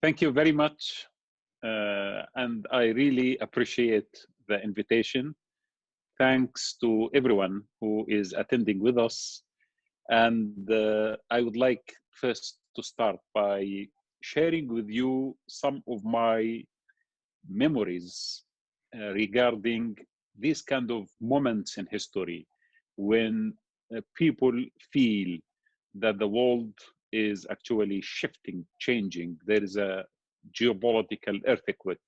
Thank you very much. And I really appreciate the invitation. Thanks to everyone who is attending with us. And I would like first to start by sharing with you some of my memories regarding these kind of moments in history when people feel that the world is actually shifting, changing. There is a geopolitical earthquake,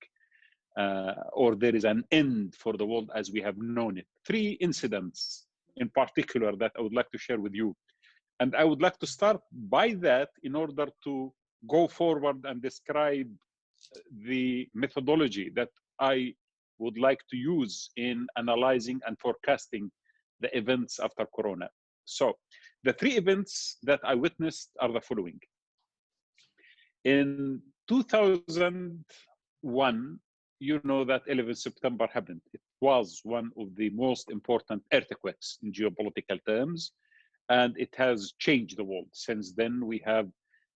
or there is an end for the world as we have known it. Three incidents in particular that I would like to share with you. And I would like to start by that in order to go forward and describe the methodology that I would like to use in analyzing and forecasting the events after Corona. So the three events that I witnessed are the following. In 2001, you know that 11 September happened. It was one of the most important earthquakes in geopolitical terms, and it has changed the world. Since then, we have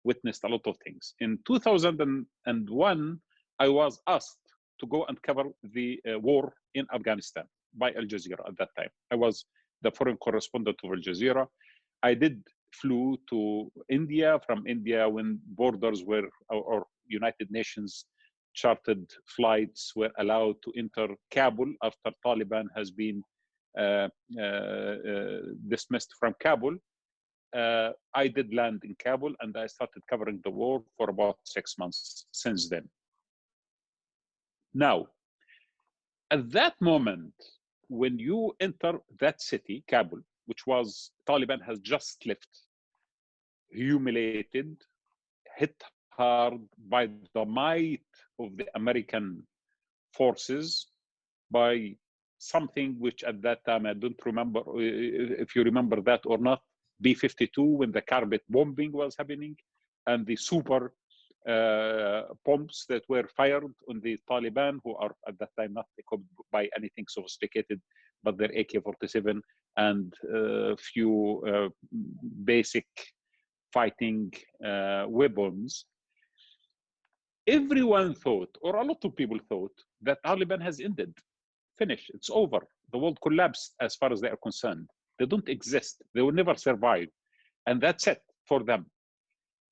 witnessed a lot of things. In 2001, I was asked to go and cover the war in Afghanistan by Al Jazeera at that time. I was the foreign correspondent of Al Jazeera. I flew to India. From India, when borders were, or United Nations chartered flights were allowed to enter Kabul after Taliban has been dismissed from Kabul. I did land in Kabul and I started covering the war for about 6 months since then. Now, at that moment, when you enter that city, Kabul, which was Taliban has just left, humiliated, hit hard by the might of the American forces, by something which at that time, I don't remember if you remember that or not, B-52, when the carpet bombing was happening, and the super bombs that were fired on the Taliban, who are at that time not equipped by anything sophisticated, but their AK-47 and few basic fighting weapons. Everyone thought, or a lot of people thought, that Taliban has ended, finished, it's over. The world collapsed as far as they are concerned. They don't exist. They will never survive. And that's it for them.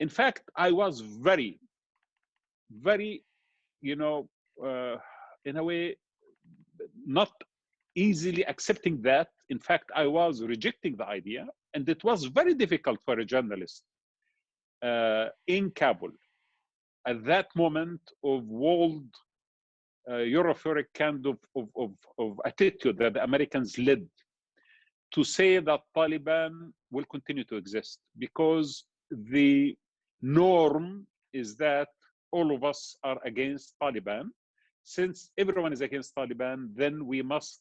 In fact, I was very, in a way, not easily accepting that. In fact, I was rejecting the idea. And it was very difficult for a journalist in Kabul at that moment of world euphoric kind of attitude that the Americans led, to say that Taliban will continue to exist, because the norm is that all of us are against Taliban. Since everyone is against Taliban, then we must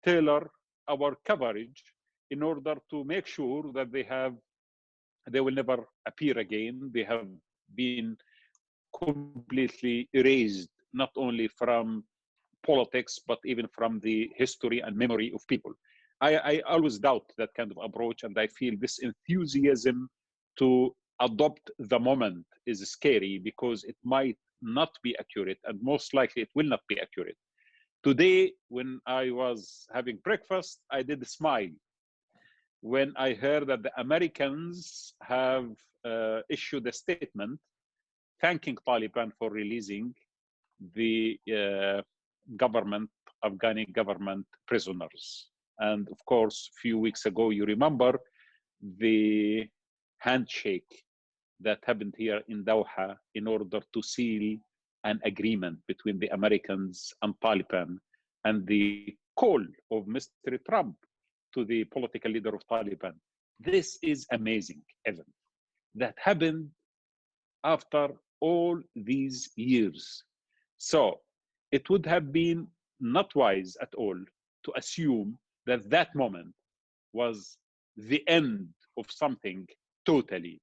tailor our coverage in order to make sure that they will never appear again. They have been completely erased, not only from politics, but even from the history and memory of people. I always doubt that kind of approach, and I feel this enthusiasm to adopt the moment is scary, because it might not be accurate, and most likely it will not be accurate. Today, when I was having breakfast, I did smile when I heard that the Americans have issued a statement thanking Taliban for releasing the Afghani government prisoners. And of course, a few weeks ago, you remember the handshake that happened here in Doha in order to seal an agreement between the Americans and Taliban, and the call of Mr. Trump to the political leader of Taliban. This is amazing event that happened after all these years. So it would have been not wise at all to assume that that moment was the end of something totally,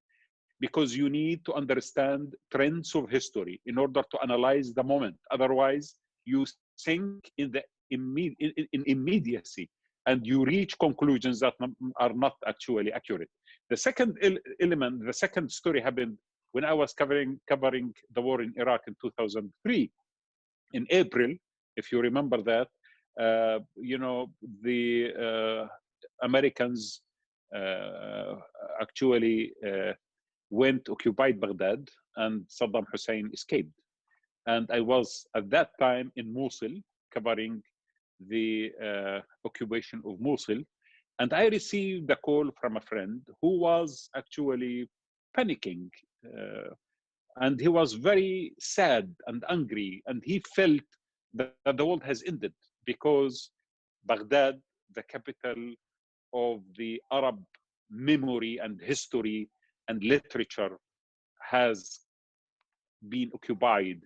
because you need to understand trends of history in order to analyze the moment. Otherwise, you sink in the immediacy and you reach conclusions that are not actually accurate. The second element, the second story happened when I was covering the war in Iraq in 2003. In April, if you remember that, the Americans actually occupied Baghdad, and Saddam Hussein escaped. And I was at that time in Mosul covering the occupation of Mosul. And I received a call from a friend who was actually panicking. And he was very sad and angry. And he felt that the world has ended because Baghdad, the capital of the Arab memory and history and literature, has been occupied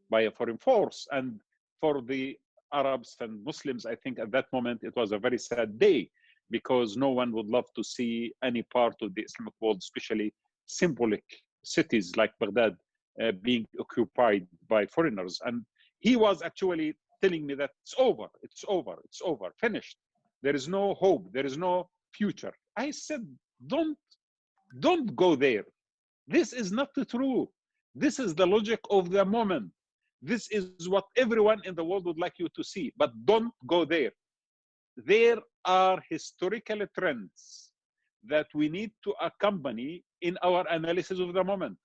by a foreign force. And for the Arabs and Muslims, I think at that moment it was a very sad day, because no one would love to see any part of the Islamic world, especially symbolic cities like Baghdad, being occupied by foreigners. And he was actually telling me that it's over, it's over, it's over, finished. There is no hope, there is no future. I said, don't go there. This is not true. This is the logic of the moment. This is what everyone in the world would like you to see, but don't go there. There are historical trends that we need to accompany in our analysis of the moment.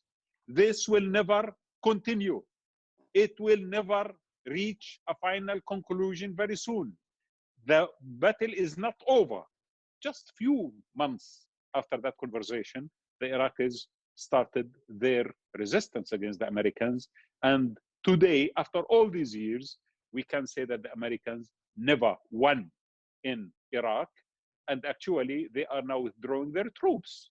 This will never continue. It will never reach a final conclusion very soon. The battle is not over. Just few months after that conversation, the Iraqis started their resistance against the Americans. And today, after all these years, we can say that the Americans never won in Iraq. And actually, they are now withdrawing their troops.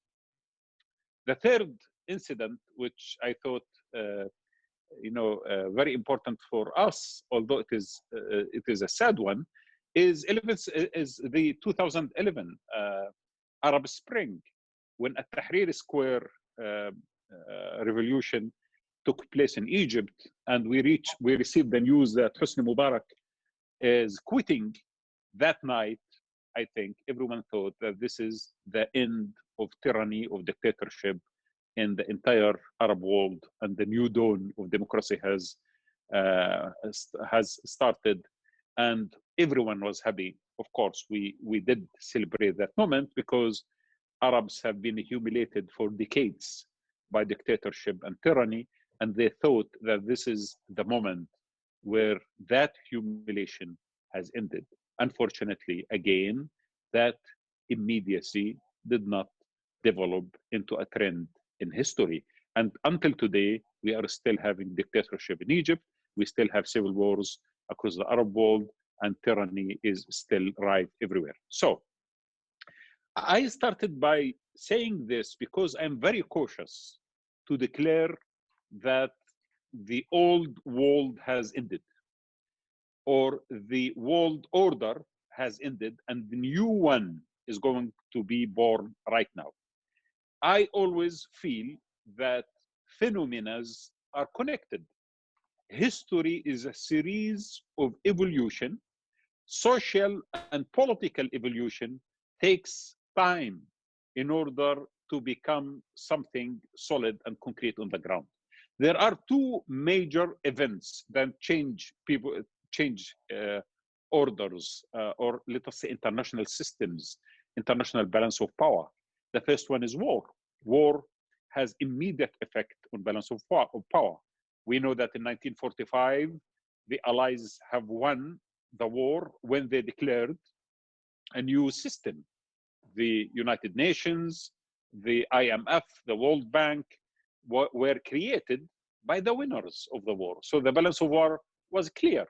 The third incident, which I thought very important for us, although it is a sad one, is the 2011 Arab Spring, when a Tahrir Square revolution took place in Egypt, and we received the news that Hosni Mubarak is quitting. That night, I think everyone thought that this is the end of tyranny, of dictatorship in the entire Arab world, and the new dawn of democracy has started, and everyone was happy. Of course, we did celebrate that moment, because Arabs have been humiliated for decades by dictatorship and tyranny, and they thought that this is the moment where that humiliation has ended. Unfortunately, again, that immediacy did not develop into a trend in history. And until today, we are still having dictatorship in Egypt. We still have civil wars across the Arab world, and tyranny is still rife everywhere. So I started by saying this because I'm very cautious to declare that the old world has ended, or the world order has ended, and the new one is going to be born right now. I always feel that phenomena are connected. History is a series of evolution. Social and political evolution takes time in order to become something solid and concrete on the ground. There are two major events that change orders, or let us say international systems, international balance of power. The first one is war. War has immediate effect on balance of power. We know that in 1945, the Allies have won the war when they declared a new system. The United Nations, the IMF, the World Bank were created by the winners of the war. So the balance of war was clear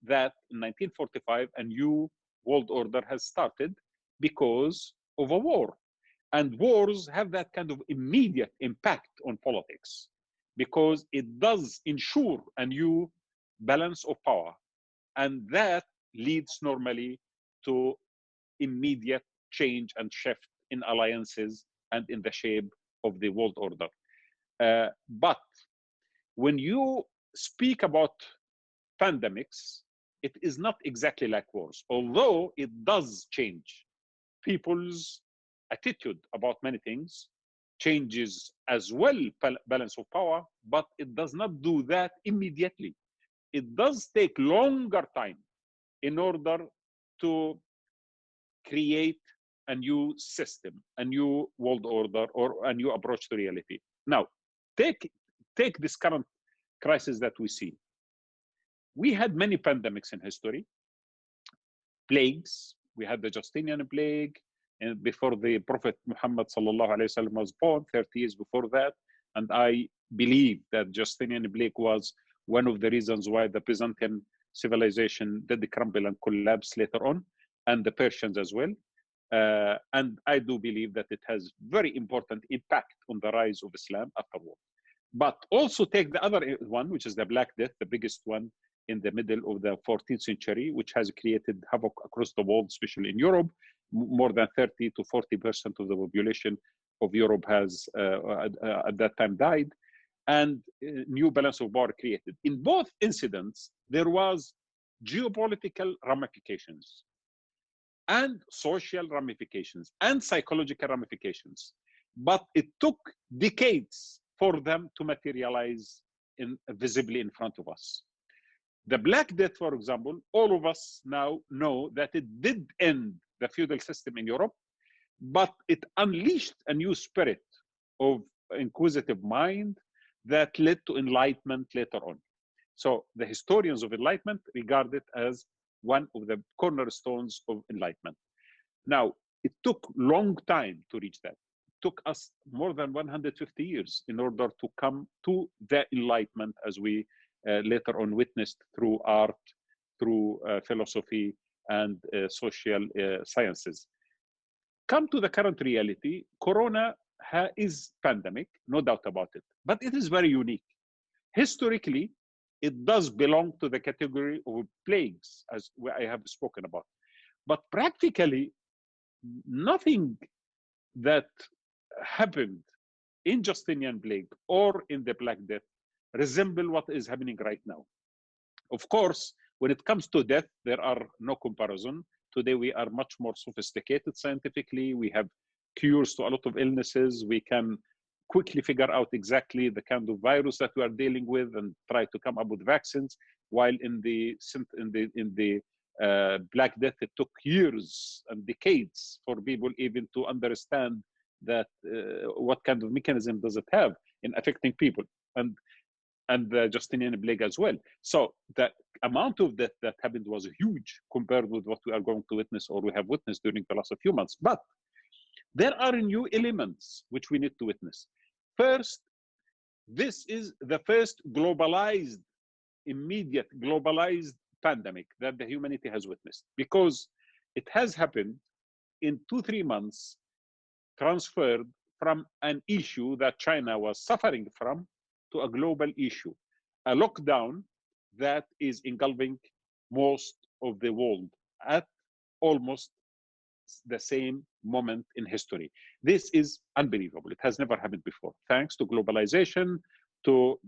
that in 1945, a new world order has started because of a war. And wars have that kind of immediate impact on politics, because it does ensure a new balance of power. And that leads normally to immediate change and shift in alliances and in the shape of the world order. But when you speak about pandemics, it is not exactly like wars, although it does change people's attitude about many things. changes as well balance of power, but it does not do that immediately. It does take longer time in order to create a new system, a new world order, or a new approach to reality. Now, take this current crisis that we see. We had many pandemics in history, plagues. We had the Justinian plague, and before the Prophet Muhammad sallallahu alaihi wasallam was born, 30 years before that. And I believe that Justinian plague was one of the reasons why the Byzantine civilization did crumble and collapse later on, and the Persians as well. And I do believe that it has very important impact on the rise of Islam afterward. But also take the other one, which is the Black Death, the biggest one in the middle of the 14th century, which has created havoc across the world, especially in Europe. More than 30 to 40% of the population of Europe has at that time died, and new balance of power created. In both incidents, there was geopolitical ramifications and social ramifications and psychological ramifications, but it took decades for them to materialize visibly in front of us. The Black Death, for example, all of us now know that it did end the feudal system in Europe, but it unleashed a new spirit of inquisitive mind that led to enlightenment later on. So the historians of enlightenment regard it as one of the cornerstones of enlightenment. Now, it took a long time to reach that. It took us more than 150 years in order to come to the enlightenment, as we later on witnessed through art, through philosophy, and social sciences. Come to the current reality, Corona is pandemic, no doubt about it, but it is very unique. Historically, it does belong to the category of plagues, as I have spoken about. But practically, nothing that happened in Justinian plague or in the Black Death resemble what is happening right now. Of course, when it comes to death, there are no comparison. Today, we are much more sophisticated scientifically. We have cures to a lot of illnesses. We can quickly figure out exactly the kind of virus that we are dealing with and try to come up with vaccines. While in the Black Death, it took years and decades for people even to understand that what kind of mechanism does it have in affecting people, and the Justinian plague as well. So the amount of death that happened was huge compared with what we are going to witness or we have witnessed during the last few months. But there are new elements which we need to witness. First, this is the first immediate globalized pandemic that the humanity has witnessed, because it has happened in 2-3 months, transferred from an issue that China was suffering from to a global issue, a lockdown that is engulfing most of the world at almost the same moment in history. This is unbelievable. It has never happened before, thanks to globalization, to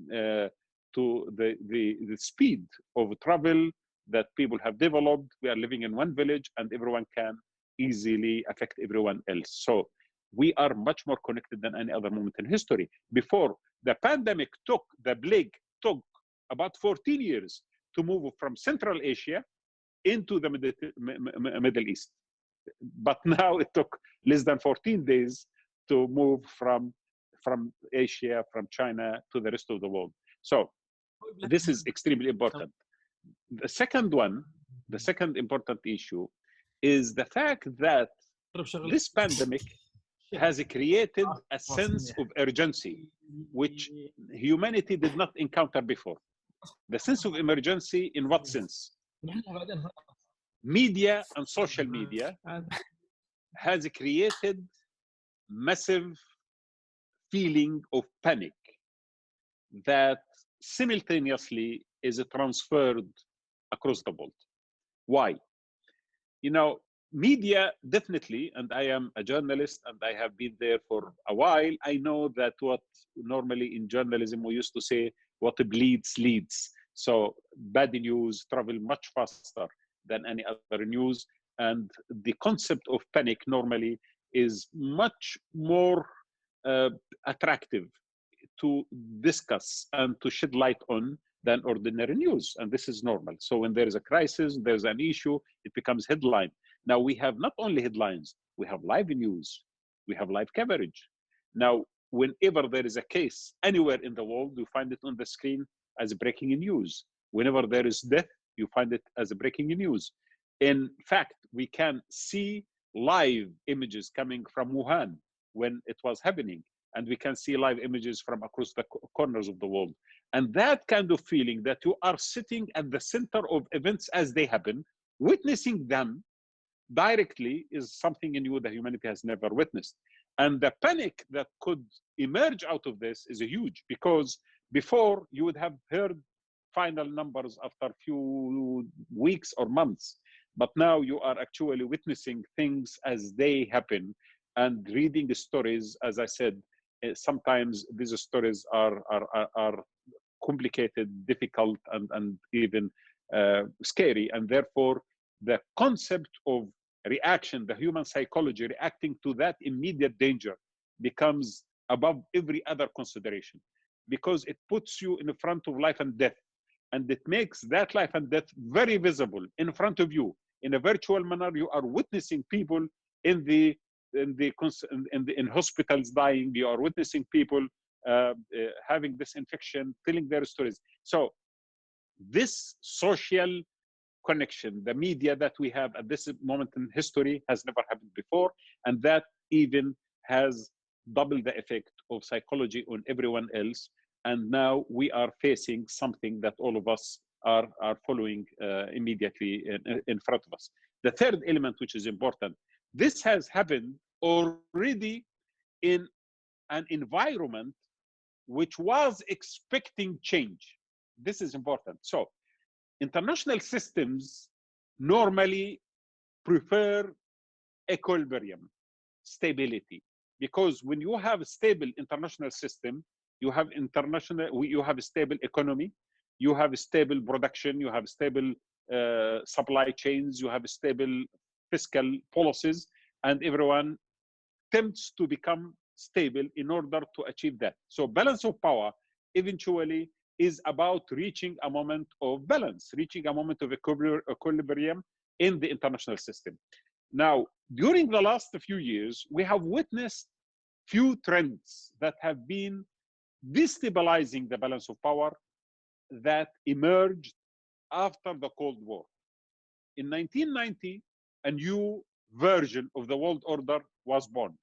the speed of travel that people have developed. We are living in one village and everyone can easily affect everyone else. So we are much more connected than any other moment in history. Before, the pandemic the plague took about 14 years to move from Central Asia into the Middle East. But now it took less than 14 days to move from Asia, from China to the rest of the world. So this is extremely important. The second important issue is the fact that this pandemic has created a sense of urgency, which humanity did not encounter before. The sense of emergency in what sense? Media and social media has created massive feeling of panic that simultaneously is transferred across the world. Why? Media, definitely, and I am a journalist and I have been there for a while, I know that what normally in journalism we used to say, what bleeds leads. So bad news travel much faster than any other news, and the concept of panic normally is much more uh, attractive to discuss and to shed light on than ordinary news. And this is normal. So when there is a crisis, there's an issue, it becomes headline. Now we have not only headlines, we have live news, we have live coverage. Now, whenever there is a case anywhere in the world, you find it on the screen as breaking news. Whenever there is death, you find it as breaking news. In fact, we can see live images coming from Wuhan when it was happening, and we can see live images from across the corners of the world. And that kind of feeling that you are sitting at the center of events as they happen, witnessing them directly, is something in you that humanity has never witnessed. And the panic that could emerge out of this is huge, because before you would have heard final numbers after a few weeks or months, but now you are actually witnessing things as they happen and reading the stories. As I said, sometimes these stories are complicated, difficult, and even scary. And therefore, the concept of reaction, the human psychology reacting to that immediate danger, becomes above every other consideration, because it puts you in front of life and death. And it makes that life and death very visible in front of you. In a virtual manner, you are witnessing people in hospitals dying. You are witnessing people having this infection, telling their stories. So this social connection, the media that we have at this moment in history, has never happened before. And that even has doubled the effect of psychology on everyone else. And now we are facing something that all of us are following immediately in front of us. The third element, which is important, this has happened already in an environment which was expecting change. This is important. So international systems normally prefer equilibrium, stability, because when you have a stable international system, you have a stable economy, you have a stable production, you have stable supply chains, you have stable fiscal policies, and everyone attempts to become stable in order to achieve that. So balance of power eventually is about reaching a moment of balance, reaching a moment of equilibrium in the international system. Now, during the last few years, we have witnessed few trends that have been destabilizing the balance of power that emerged after the Cold War. In 1990, a new version of the world order was born.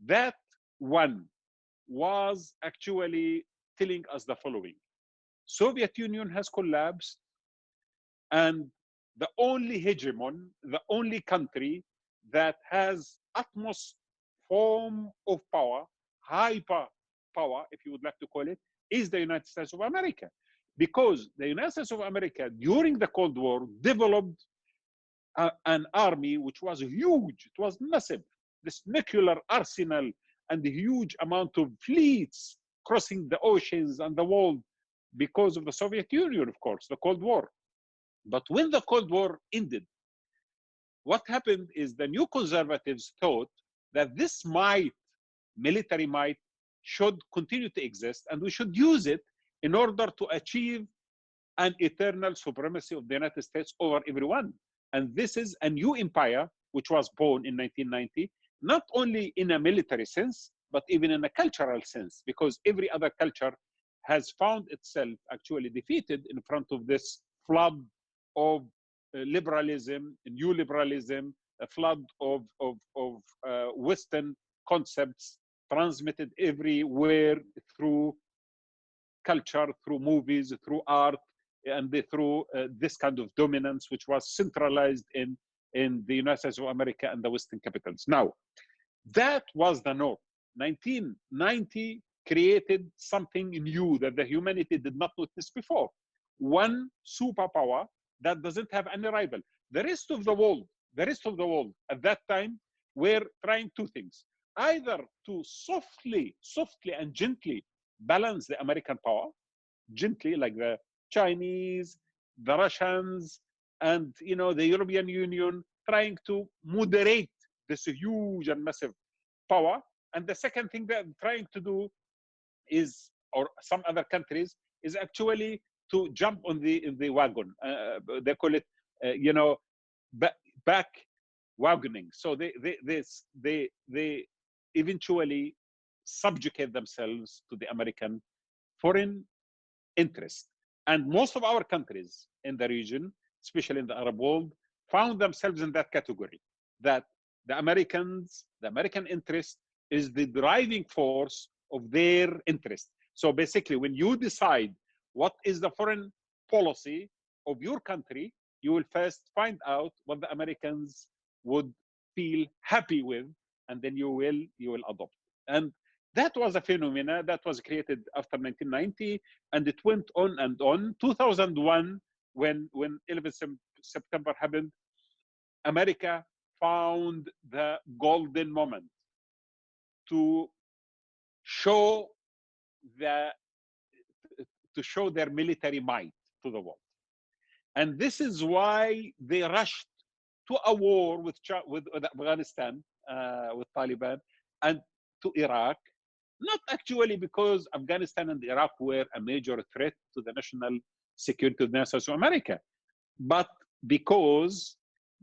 That one was actually telling us the following: Soviet Union has collapsed, and the only hegemon, the only country that has utmost form of power, hyper power, if you would like to call it, is the United States of America. Because the United States of America, during the Cold War, developed an army which was huge, it was massive, this nuclear arsenal and the huge amount of fleets crossing the oceans and the world because of the Soviet Union, of course, the Cold War. But when the Cold War ended, what happened is the new conservatives thought that this might, military might, should continue to exist, and we should use it in order to achieve an eternal supremacy of the United States over everyone. And this is a new empire which was born in 1990, not only in a military sense, but even in a cultural sense, because every other culture has found itself actually defeated in front of this flood of liberalism, new liberalism, a flood of Western concepts transmitted everywhere through culture, through movies, through art, and through this kind of dominance, which was centralized in the United States of America and the Western capitals. Now, that was the norm. 1990 created something new that the humanity did not notice before. One superpower that doesn't have any rival. The rest of the world at that time were trying two things: either to softly and gently balance the American power, gently, like the Chinese, the Russians, and the European Union, trying to moderate this huge and massive power, And the second thing that I'm trying to do is, or some other countries, is actually to jump on the wagon. They call it, you know, back wagoning. So they eventually subjugate themselves to the American foreign interest. And most of our countries in the region, especially in the Arab world, found themselves in that category, that the Americans, the American interest is the driving force of their interest. So basically, when you decide what is the foreign policy of your country, you will first find out what the Americans would feel happy with, and then you will adopt. And that was a phenomena that was created after 1990, and it went on and on. 2001, when 11 September happened, America found the golden moment to show the to show their military might to the world. And this is why they rushed to a war with Afghanistan, with Taliban, and to Iraq, not actually because Afghanistan and Iraq were a major threat to the national security of the United States of America, but because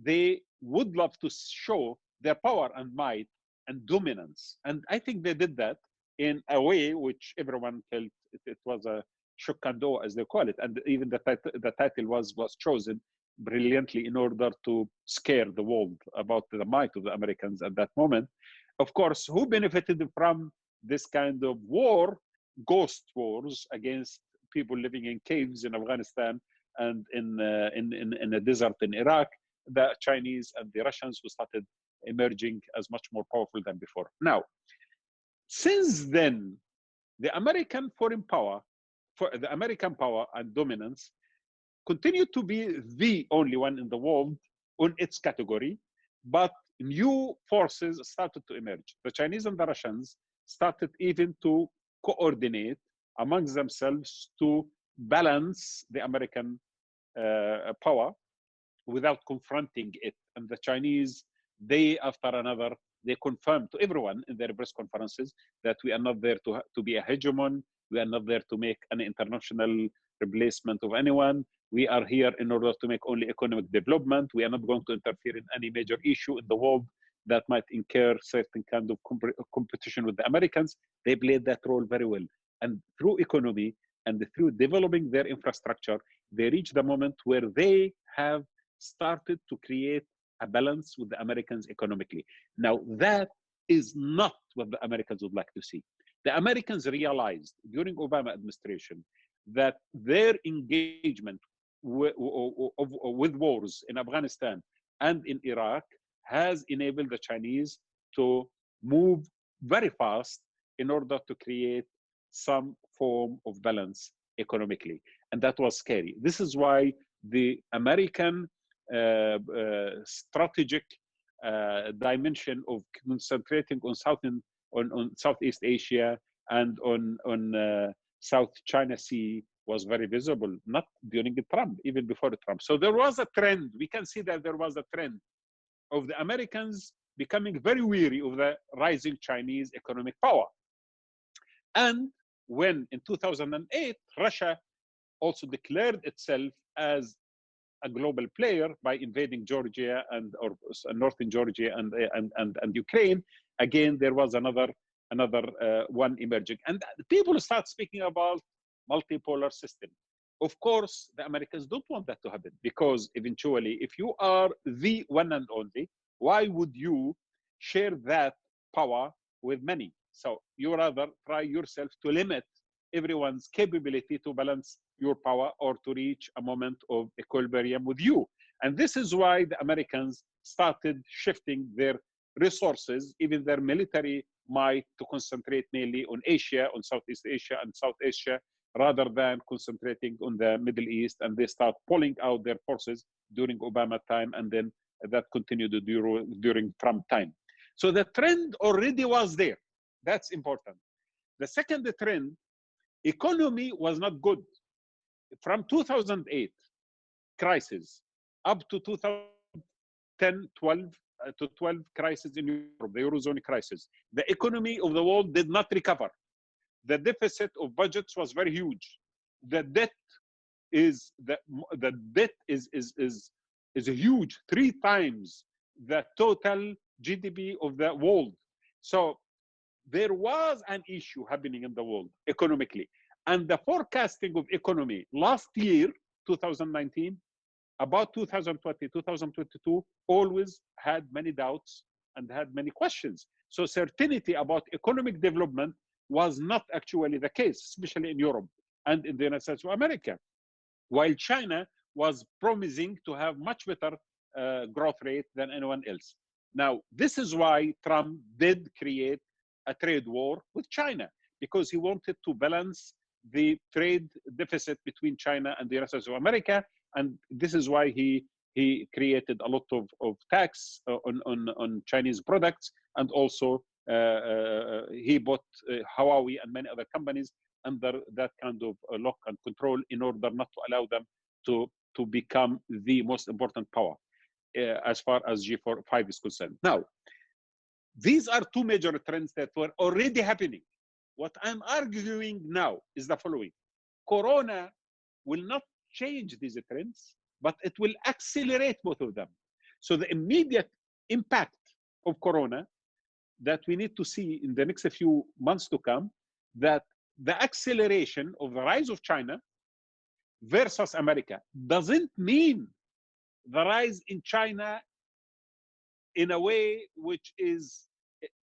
they would love to show their power and might and dominance. And I think they did that in a way which everyone felt it was a shock and awe, as they call it. And even the title was chosen brilliantly in order to scare the world about the might of the Americans at that moment. Of course, who benefited from this kind of war, ghost wars against people living in caves in Afghanistan and in a desert in Iraq? The Chinese and the Russians, who started emerging as much more powerful than before. Now, since then, the American foreign power, for the American power and dominance, continued to be the only one in the world on its category, but new forces started to emerge. The Chinese and the Russians started even to coordinate amongst themselves to balance the American power without confronting it. And the Chinese, day after another, they confirmed to everyone in their press conferences that we are not there to be a hegemon. We are not there to make an international replacement of anyone. We are here in order to make only economic development. We are not going to interfere in any major issue in the world that might incur certain kind of competition with the Americans. They played that role very well. And through economy and through developing their infrastructure, they reached the moment where they have started to create a balance with the Americans economically. Now, that is not what the Americans would like to see. The Americans realized during Obama administration that their engagement with wars in Afghanistan and in Iraq has enabled the Chinese to move very fast in order to create some form of balance economically. And that was scary. This is why the American strategic dimension of concentrating on Southeast Asia and on South China Sea was very visible, not during Trump, even before Trump. So there was a trend. We can see that there was a trend of the Americans becoming very weary of the rising Chinese economic power. And when in 2008, Russia also declared itself as a global player by invading Georgia or northern Georgia and Ukraine, again there was another one emerging, and people start speaking about multipolar system. Of course, the Americans don't want that to happen, because eventually, if you are the one and only, why would you share that power with many? So you rather try yourself to limit everyone's capability to balance your power or to reach a moment of equilibrium with you. And this is why the Americans started shifting their resources, even their military might, to concentrate mainly on Asia, on Southeast Asia and South Asia, rather than concentrating on the Middle East. And they start pulling out their forces during Obama time, and then that continued during Trump time. So the trend already was there. That's important. The second trend, economy was not good. From 2008 crisis up to 2010, 12, to 12 crisis in Europe, the Eurozone crisis. The economy of the world did not recover. The deficit of budgets was very huge. The debt is the debt is a huge, 3 times the total GDP of the world. So there was an issue happening in the world economically, and the forecasting of economy last year, 2019, about 2020, 2022, always had many doubts and had many questions. So certainty about economic development was not actually the case, especially in Europe and in the United States of America, while China was promising to have much better growth rate than anyone else. Now, this is why Trump did create a trade war with China, because he wanted to balance the trade deficit between China and the United States of America. And this is why he created a lot of tax on Chinese products. And also he bought Huawei and many other companies under that kind of lock and control in order not to allow them to become the most important power as far as G5 is concerned. Now, these are two major trends that were already happening. What I'm arguing now is the following. Corona will not change these trends, but it will accelerate both of them. So the immediate impact of Corona that we need to see in the next few months to come, that the acceleration of the rise of China versus America doesn't mean the rise in China in a way which is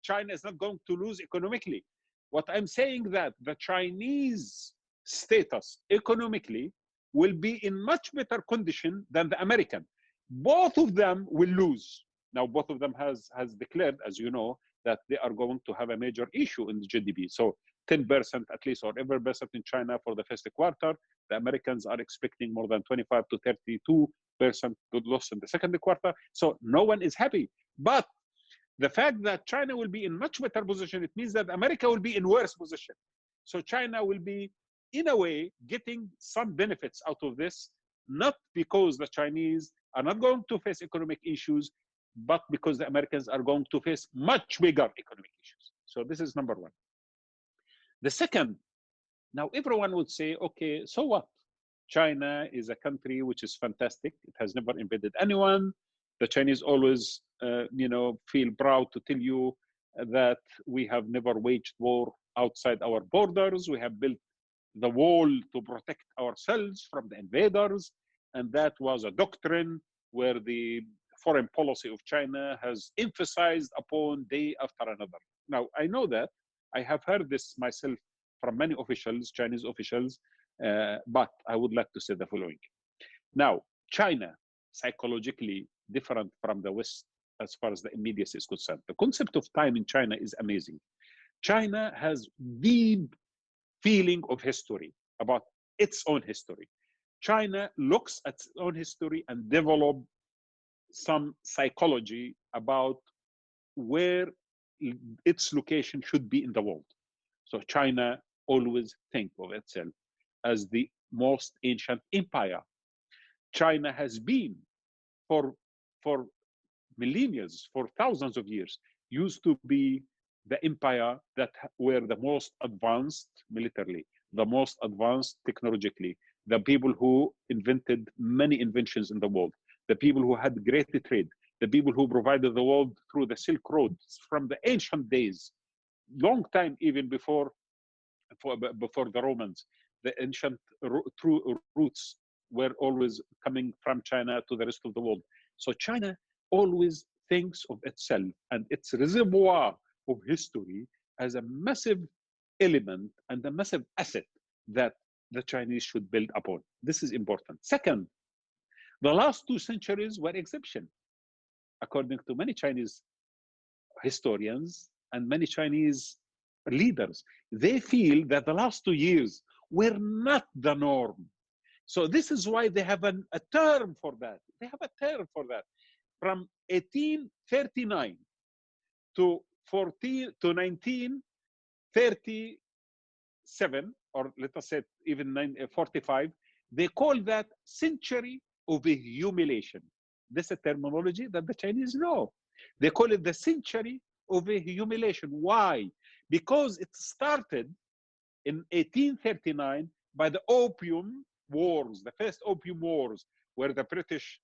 China is not going to lose economically. What I'm saying that the Chinese status economically will be in much better condition than the American. Both of them will lose. Now, both of them has declared, as you know, that they are going to have a major issue in the GDP. So 10% at least, or every percent in China for the first quarter. The Americans are expecting more than 25 to 32% good loss in the second quarter. So no one is happy. But the fact that China will be in much better position, it means that America will be in worse position. So China will be, in a way, getting some benefits out of this, not because the Chinese are not going to face economic issues, but because the Americans are going to face much bigger economic issues. So this is number one. The second, now everyone would say, okay, so what? China is a country which is fantastic. It has never invaded anyone. The Chinese always, feel proud to tell you that we have never waged war outside our borders. We have built the wall to protect ourselves from the invaders. And that was a doctrine where the foreign policy of China has emphasized upon day after another. Now, I know that. I have heard this myself from many officials, Chinese officials, but I would like to say the following. Now, China, psychologically different from the West as far as the immediacy is concerned. The concept of time in China is amazing. China has deep feeling of history, about its own history. China looks at its own history and develop some psychology about where its location should be in the world. So China always think of itself as the most ancient empire. China has been for millennia, for thousands of years, used to be the empire that were the most advanced militarily, the most advanced technologically, the people who invented many inventions in the world, the people who had great trade, the people who provided the world through the Silk Road from the ancient days, long time even before the Romans. The ancient routes were always coming from China to the rest of the world. So China always thinks of itself and its reservoir of history as a massive element and a massive asset that the Chinese should build upon. This is important. Second, the last 2 centuries were exception, according to many Chinese historians and many Chinese leaders. They feel that the last 2 years were not the norm. So this is why they have a term for that. They have a term for that. From 1839 to 1937, or let us say even 45, they call that century of humiliation. This is a terminology that the Chinese know. They call it the century of humiliation. Why? Because it started in 1839 by the Opium Wars, the first Opium Wars, where the British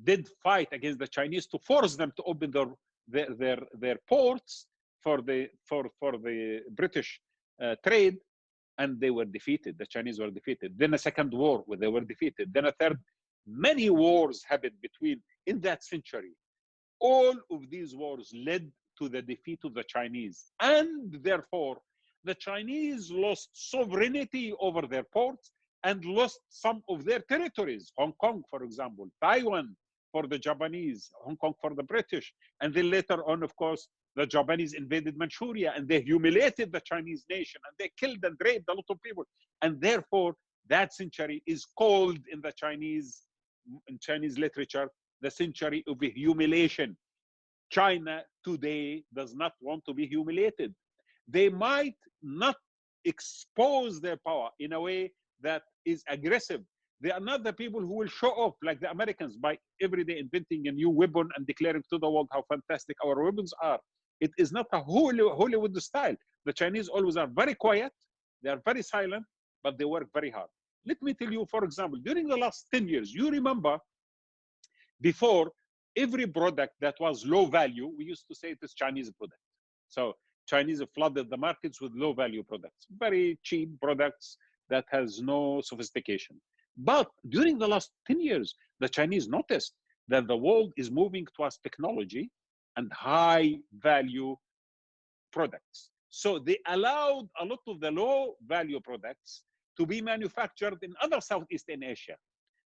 did fight against the Chinese to force them to open their ports for the British trade, and they were defeated. The Chinese were defeated. Then a second war where they were defeated. Then a third. Many wars happened in that century. All of these wars led to the defeat of the Chinese, and therefore the Chinese lost sovereignty over their ports and lost some of their territories. Hong Kong, for example, Taiwan for the Japanese, Hong Kong for the British, and then later on, of course, the Japanese invaded Manchuria and they humiliated the Chinese nation and they killed and raped a lot of people. And therefore, that century is called in Chinese literature, the century of humiliation. China today does not want to be humiliated. They might not expose their power in a way that is aggressive. They are not the people who will show off like the Americans by every day inventing a new weapon and declaring to the world how fantastic our weapons are. It is not a Hollywood style. The Chinese always are very quiet, they are very silent, but they work very hard. Let me tell you, for example, during the last 10 years, you remember before, every product that was low value, we used to say it is Chinese product. So Chinese flooded the markets with low value products, very cheap products that has no sophistication. But during the last 10 years, the Chinese noticed that the world is moving towards technology and high value products. So they allowed a lot of the low value products to be manufactured in other Southeastern Asia.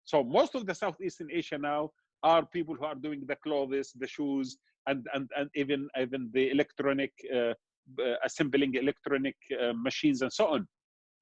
So most of the Southeastern Asia now are people who are doing the clothes, the shoes, and even the electronic, assembling electronic machines and so on.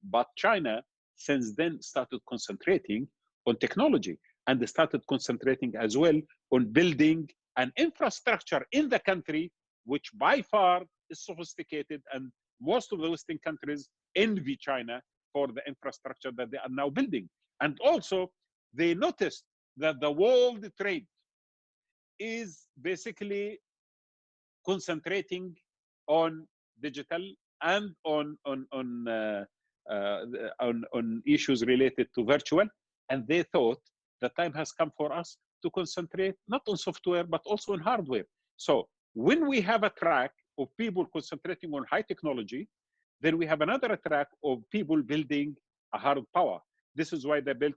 But China, since then, started concentrating on technology, and they started concentrating as well on building an infrastructure in the country, which by far is sophisticated, and most of the Western countries envy China for the infrastructure that they are now building. And also, they noticed that the world trade is basically concentrating on digital and on issues related to virtual, and they thought the time has come for us to concentrate not on software but also on hardware. So when we have a track of people concentrating on high technology, then we have another track of people building a hard power. This is why they built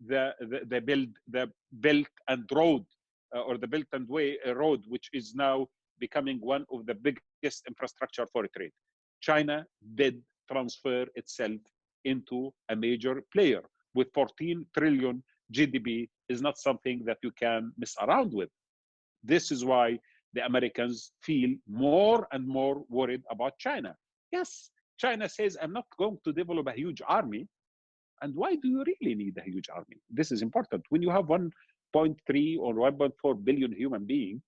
the Belt and Road, or the Belt and Way Road, which is now becoming one of the biggest infrastructure for trade. China did transfer itself into a major player with 14 trillion GDP is not something that you can mess around with. This is why the Americans feel more and more worried about China. Yes, China says, I'm not going to develop a huge army. And why do you really need a huge army? This is important. When you have 1.3 or 1.4 billion human beings,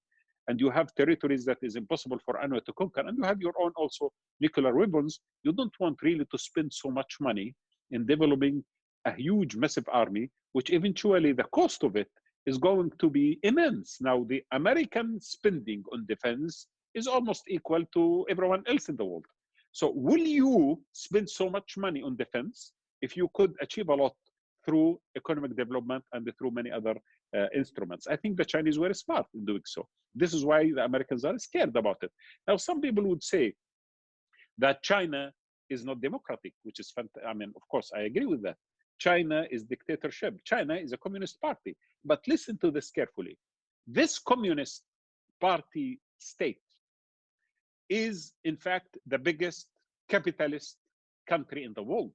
and you have territories that is impossible for anyone to conquer, and you have your own also nuclear weapons, you don't want really to spend so much money in developing a huge, massive army, which eventually the cost of it is going to be immense. Now, the American spending on defense is almost equal to everyone else in the world. So will you spend so much money on defense if you could achieve a lot through economic development and through many other instruments? I think the Chinese were smart in doing so. This is why the Americans are scared about it. Now, some people would say that China is not democratic, which is fantastic. I mean, of course, I agree with that. China is dictatorship. China is a communist party. But listen to this carefully. This communist party state is, in fact, the biggest capitalist country in the world.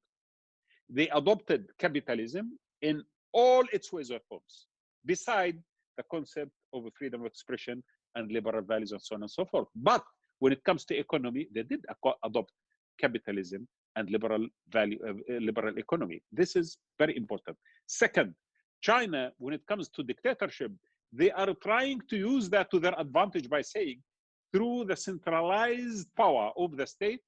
They adopted capitalism in all its ways or forms, beside the concept of freedom of expression and liberal values and so on and so forth. But when it comes to economy, they did adopt capitalism and liberal economy. This is very important. Second, China, when it comes to dictatorship, they are trying to use that to their advantage by saying, through the centralized power of the state,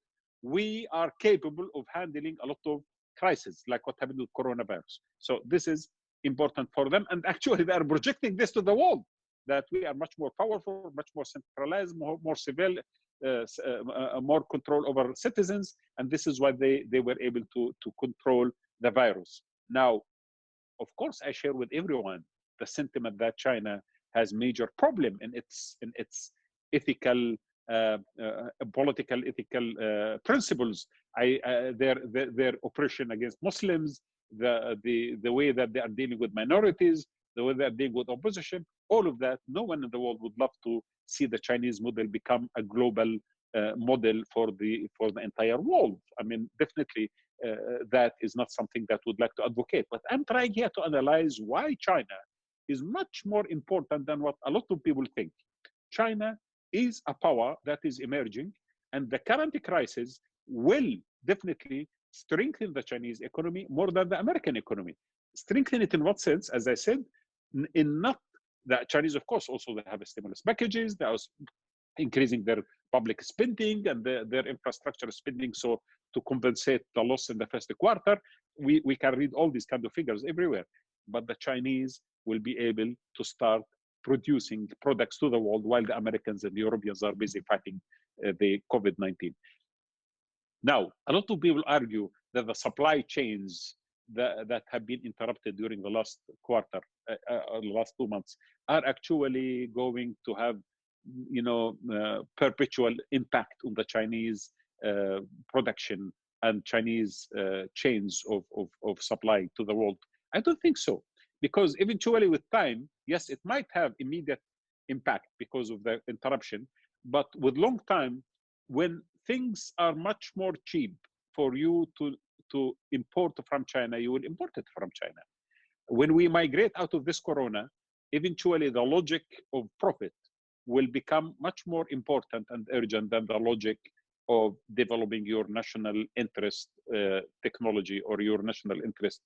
we are capable of handling a lot of crises, like what happened with coronavirus. So this is important for them. And actually, they are projecting this to the world. that we are much more powerful, much more centralized, more civil, more control over citizens, and this is why they were able to control the virus. Now, of course, I share with everyone the sentiment that China has major problem in its ethical, political, ethical principles. Their oppression against Muslims, the way that they are dealing with minorities, the way they are dealing with opposition, all of that. No one in the world would love to see the Chinese model become a global model for the entire world. I mean, definitely that is not something that would like to advocate. But I'm trying here to analyze why China is much more important than what a lot of people think. China is a power that is emerging, and the current crisis will definitely strengthen the Chinese economy more than the American economy. Strengthen it in what sense? As I said, in not the Chinese, of course, also they have stimulus packages. They are increasing their public spending and their infrastructure spending, so to compensate the loss in the first quarter. We can read all these kind of figures everywhere. But the Chinese will be able to start producing products to the world while the Americans and the Europeans are busy fighting the COVID-19. Now, a lot of people argue that the supply chains that have been interrupted during the last quarter, the last 2 months, are actually going to have, perpetual impact on the Chinese production and Chinese chains of supply to the world. I don't think so, because eventually with time, yes, it might have immediate impact because of the interruption, but with long time, when things are much more cheap for you to import from China, you will import it from China. When we migrate out of this corona, eventually the logic of profit will become much more important and urgent than the logic of developing your national interest technology or your national interest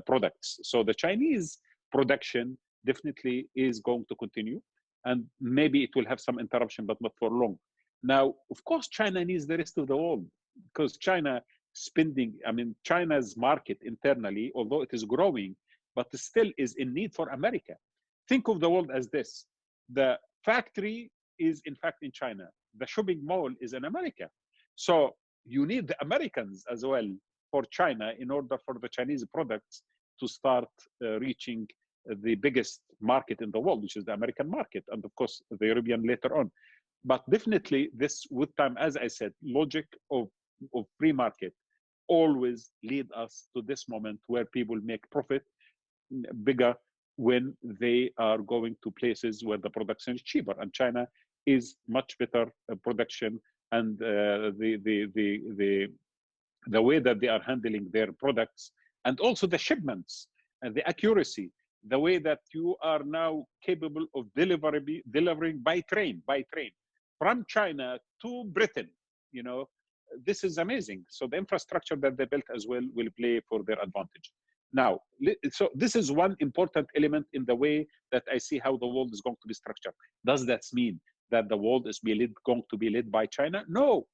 products. So the Chinese production definitely is going to continue, and maybe it will have some interruption, but not for long. Now, of course, China needs the rest of the world, because China spending, China's market internally, although it is growing, but still is in need for America. Think of the world as this. The factory is in fact in China. The shopping mall is in America. So you need the Americans as well for China in order for the Chinese products to start reaching the biggest market in the world, which is the American market, and of course the European later on. But definitely this, with time, as I said, logic of free market always lead us to this moment where people make profit bigger when they are going to places where the production is cheaper, and China is much better production, and the way that they are handling their products, and also the shipments and the accuracy, the way that you are now capable of delivering by train from China to Britain. This is amazing. So the infrastructure that they built as well will play for their advantage. Now, so this is one important element in the way that I see how the world is going to be structured. Does that mean that the world is going to be led by China? No,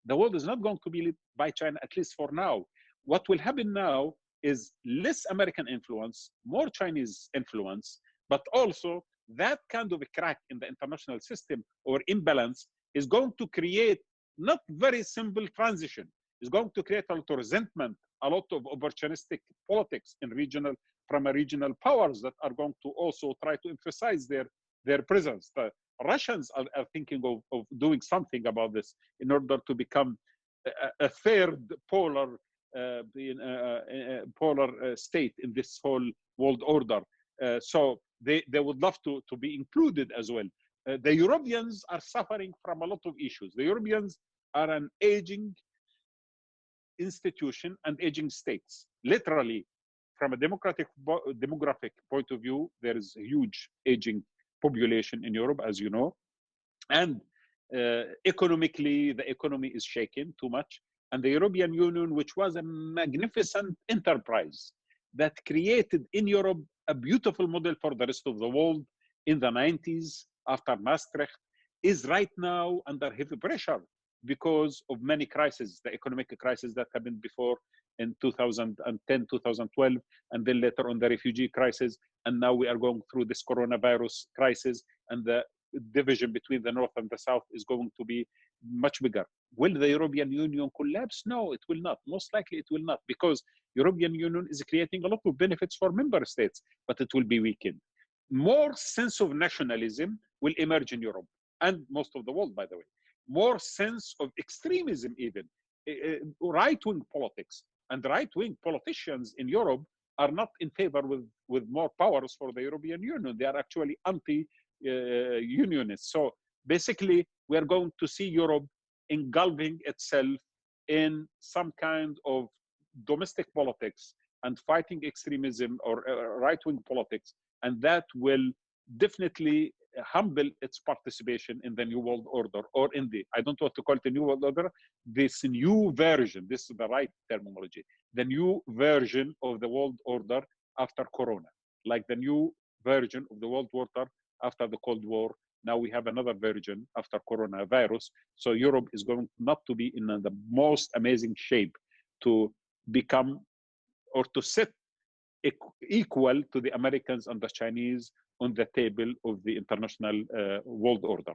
the world is not going to be led by China, at least for now. What will happen now is less American influence, more Chinese influence, but also that kind of a crack in the international system or imbalance is going to create not very simple transition. It's going to create a lot of resentment, a lot of opportunistic politics from regional powers that are going to also try to emphasize their presence. The Russians are thinking of doing something about this in order to become a third polar state in this whole world order. So they would love to be included as well. The Europeans are suffering from a lot of issues. The Europeans are an aging institution and aging states. Literally, from a demographic point of view, there is a huge aging population in Europe, as you know. And economically, the economy is shaken too much. And the European Union, which was a magnificent enterprise that created in Europe a beautiful model for the rest of the world in the 90s after Maastricht, is right now under heavy pressure because of many crises, the economic crisis that happened before in 2010, 2012, and then later on the refugee crisis. And now we are going through this coronavirus crisis, and the division between the North and the South is going to be much bigger. Will the European Union collapse? No, it will not. Most likely it will not, because European Union is creating a lot of benefits for member states, but it will be weakened. More sense of nationalism will emerge in Europe and most of the world, by the way. More sense of extremism, even right-wing politics, and right-wing politicians in Europe are not in favor with more powers for the European Union. They are actually anti-unionists. So basically, we are going to see Europe engulfing itself in some kind of domestic politics and fighting extremism or right-wing politics, and that will definitely humble its participation in the New World Order, or in the, I don't want to call it the New World Order, this new version, this is the right terminology, the new version of the world order after Corona, like the new version of the world order after the Cold War. Now we have another version after coronavirus. So Europe is going not to be in the most amazing shape to become or to sit equal to the Americans and the Chinese on the table of the international world order.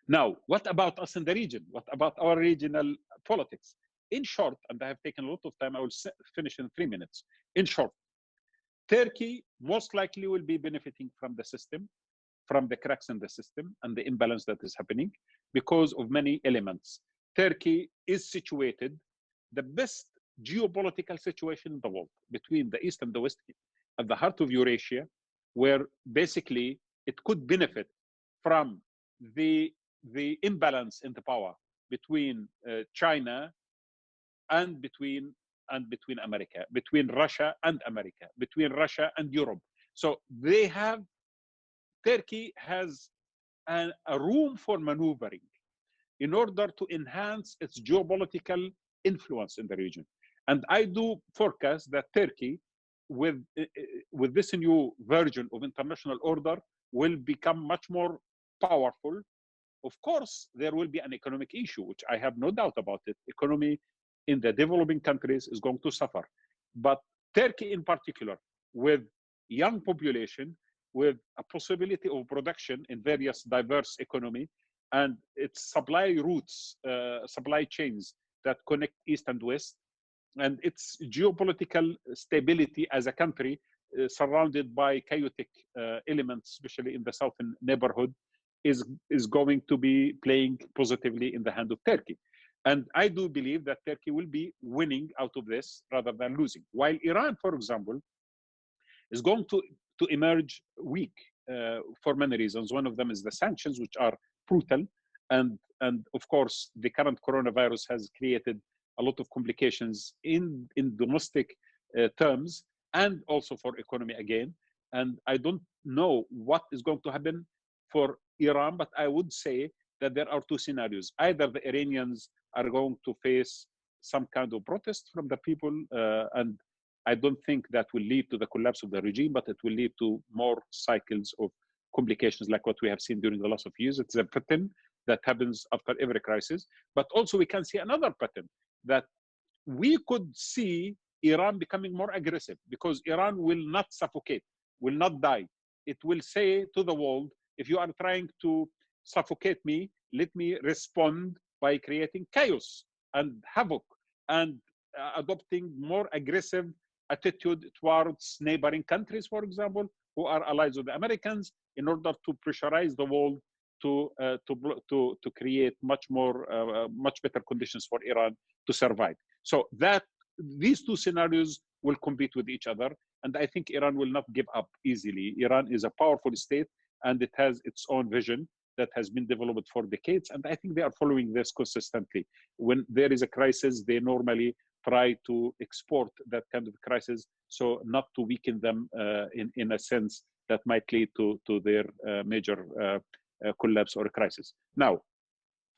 Now, what about us in the region? What about our regional politics? In short, and I have taken a lot of time, I will finish in 3 minutes. In short, Turkey most likely will be benefiting from the system, from the cracks in the system and the imbalance that is happening because of many elements. Turkey is situated, the best geopolitical situation in the world, between the East and the West, at the heart of Eurasia, where basically it could benefit from the imbalance in the power between China and between America, between Russia and America, between Russia and Europe. So Turkey has a room for maneuvering in order to enhance its geopolitical influence in the region. And I do forecast that Turkey, with this new version of international order, will become much more powerful. Of course, there will be an economic issue, which I have no doubt about it. Economy in the developing countries is going to suffer. But Turkey in particular, with young population, with a possibility of production in various diverse economy, and its supply routes, supply chains that connect East and West, and its geopolitical stability as a country surrounded by chaotic elements, especially in the southern neighborhood, is going to be playing positively in the hand of Turkey. And I do believe that Turkey will be winning out of this rather than losing. While Iran, for example, is going to emerge weak for many reasons. One of them is the sanctions, which are brutal. And of course, the current coronavirus has created a lot of complications in domestic terms, and also for economy again. And I don't know what is going to happen for Iran, but I would say that there are two scenarios. Either the Iranians are going to face some kind of protest from the people, and I don't think that will lead to the collapse of the regime, but it will lead to more cycles of complications like what we have seen during the last of years. It's a pattern that happens after every crisis. But also we can see another pattern, that we could see Iran becoming more aggressive, because Iran will not suffocate, will not die. It will say to the world, if you are trying to suffocate me, let me respond by creating chaos and havoc and adopting more aggressive attitude towards neighboring countries, for example, who are allies of the Americans, in order to pressurize the world to create much better conditions for Iran to survive. So that these two scenarios will compete with each other, and I think Iran will not give up easily. Iran is a powerful state, and it has its own vision that has been developed for decades, and I think they are following this consistently. When there is a crisis, they normally try to export that kind of crisis, so not to weaken them in a sense that might lead to their major collapse or crisis. Now,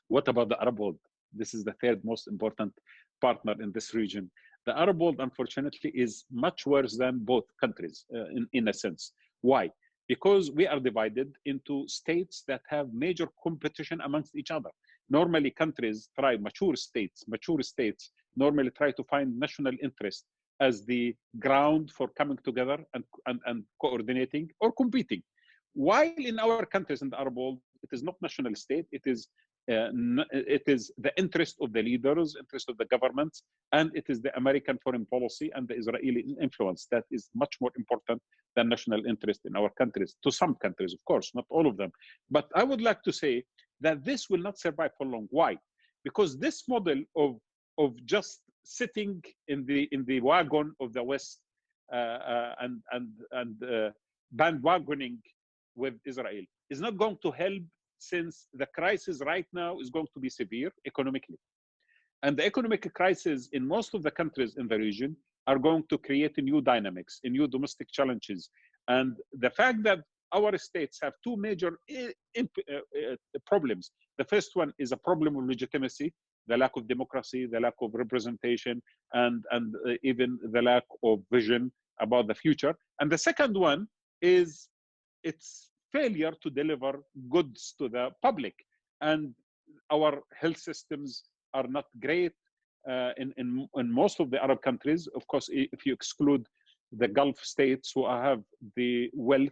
what about the Arab world? This is the third most important partner in this region. The Arab world, unfortunately, is much worse than both countries in a sense. Why? Because we are divided into states that have major competition amongst each other. Normally, countries try, mature states normally try to find national interest as the ground for coming together and coordinating or competing. While in our countries in the Arab world, it is not national state, it is the interest of the leaders, interest of the governments, and it is the American foreign policy and the Israeli influence that is much more important than national interest in our countries. To some countries, of course, not all of them. But I would like to say that this will not survive for long. Why? Because this model of just sitting in the wagon of the West and bandwagoning with Israel is not going to help, since the crisis right now is going to be severe economically. And the economic crisis in most of the countries in the region are going to create new dynamics, new domestic challenges. And the fact that our states have two major problems. The first one is a problem of legitimacy, the lack of democracy, the lack of representation, and even the lack of vision about the future. And the second one is its failure to deliver goods to the public. And our health systems are not great in most of the Arab countries. Of course, if you exclude the Gulf states who have the wealth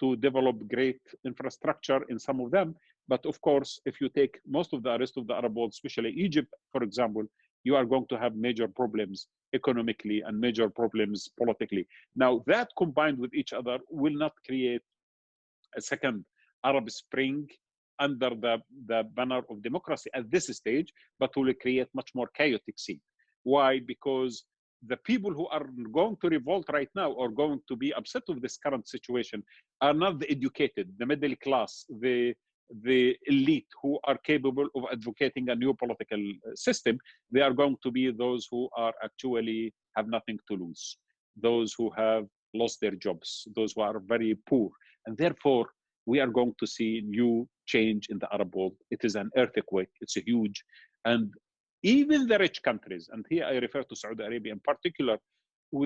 to develop great infrastructure in some of them. But of course, if you take most of the rest of the Arab world, especially Egypt, for example, you are going to have major problems economically and major problems politically. Now, that combined with each other will not create a second Arab Spring under the banner of democracy at this stage, but will create much more chaotic scene. Why? Because the people who are going to revolt right now or going to be upset with this current situation are not the educated, the middle class, the elite who are capable of advocating a new political system. They are going to be those who are actually have nothing to lose, those who have lost their jobs, those who are very poor. And therefore, we are going to see new change in the Arab world. It is an earthquake. It's a huge. And even the rich countries, and here I refer to Saudi Arabia in particular,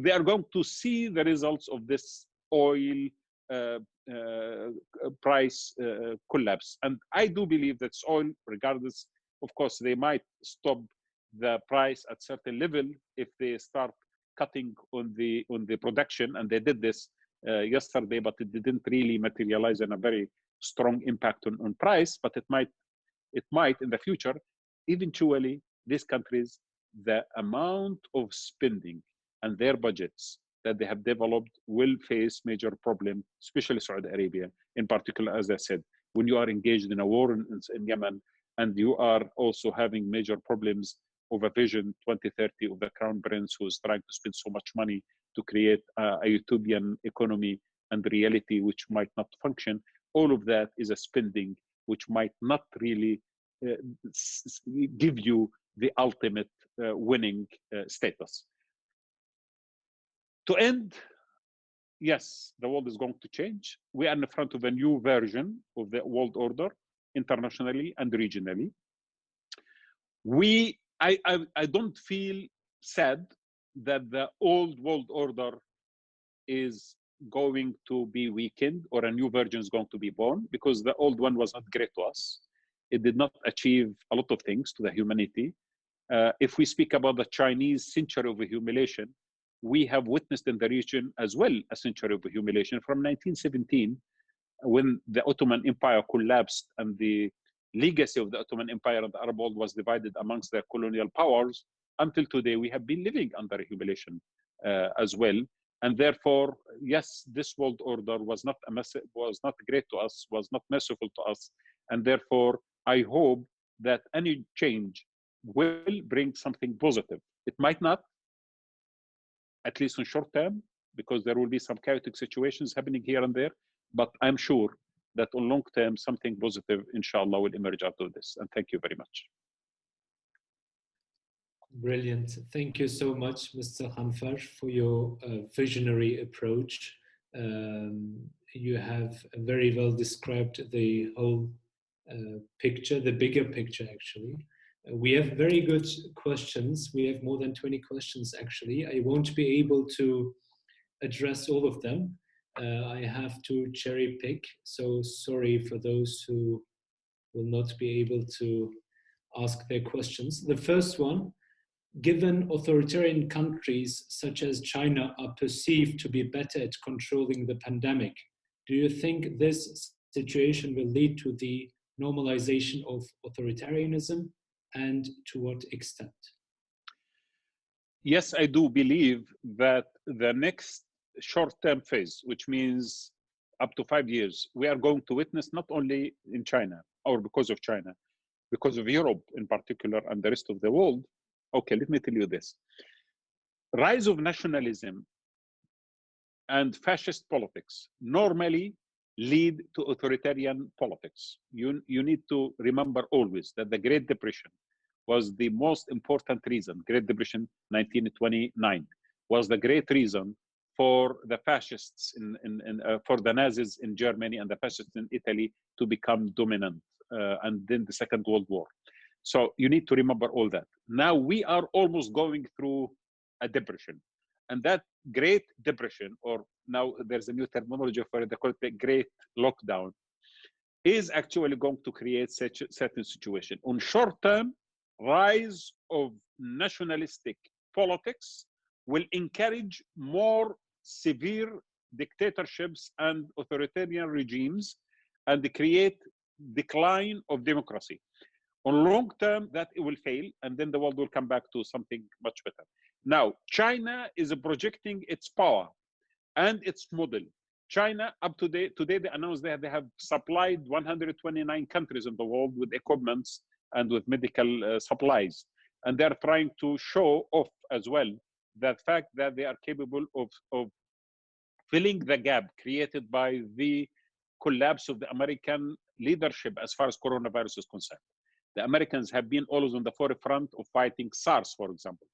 they are going to see the results of this oil price collapse. And I do believe that oil, regardless, of course, they might stop the price at certain level if they start cutting on the production, and they did this yesterday, but it didn't really materialize in a very strong impact on price. But it might in the future. Eventually, these countries, the amount of spending and their budgets that they have developed will face major problem, especially Saudi Arabia in particular. As I said, when you are engaged in a war in Yemen, and you are also having major problems of a vision 2030 of the crown prince who is trying to spend so much money to create a utopian economy and reality which might not function, all of that is a spending which might not really give you the ultimate winning status. To end, yes, the world is going to change. We are in front of a new version of the world order, internationally and regionally. I don't feel sad that the old world order is going to be weakened or a new version is going to be born, because the old one was not great to us. It did not achieve a lot of things to the humanity. If we speak about the Chinese century of humiliation, we have witnessed in the region as well a century of humiliation from 1917, when the Ottoman Empire collapsed and the legacy of the Ottoman Empire and the Arab world was divided amongst their colonial powers. Until today, we have been living under humiliation as well. And therefore, yes, this world order was not great to us, was not merciful to us. And therefore, I hope that any change will bring something positive. It might not, at least in short term, because there will be some chaotic situations happening here and there. But I'm sure that on long term, something positive, inshallah, will emerge out of this. And thank you very much. Brilliant. Thank you so much, Mr. Khanfar, for your visionary approach. You have very well described the whole picture, the bigger picture, actually. We have very good questions. We have more than 20 questions, actually. I won't be able to address all of them. I have to cherry pick. So sorry for those who will not be able to ask their questions. The first one, given authoritarian countries such as China are perceived to be better at controlling the pandemic, do you think this situation will lead to the normalization of authoritarianism, and to what extent? Yes, I do believe that the next short-term phase, which means up to 5 years, we are going to witness not only in China or because of China, because of Europe in particular and the rest of the world. Okay, let me tell you this. Rise of nationalism and fascist politics normally lead to authoritarian politics. You need to remember always that the Great Depression was the most important reason. Great Depression 1929 was the great reason for the fascists for the Nazis in Germany and the fascists in Italy to become dominant, and then the Second World War. So you need to remember all that. Now we are almost going through a depression, and that Great Depression, or now there's a new terminology for it, they call it the Great Lockdown, is actually going to create such a certain situation. On short term, rise of nationalistic politics will encourage more severe dictatorships and authoritarian regimes and create decline of democracy. On long term, that it will fail, and then the world will come back to something much better. Now, China is projecting its power and its model. China, up to today, they announced that they have supplied 129 countries in the world with equipments and with medical supplies. And they're trying to show off as well the fact that they are capable of filling the gap created by the collapse of the American leadership as far as coronavirus is concerned. The Americans have been always on the forefront of fighting SARS, for example,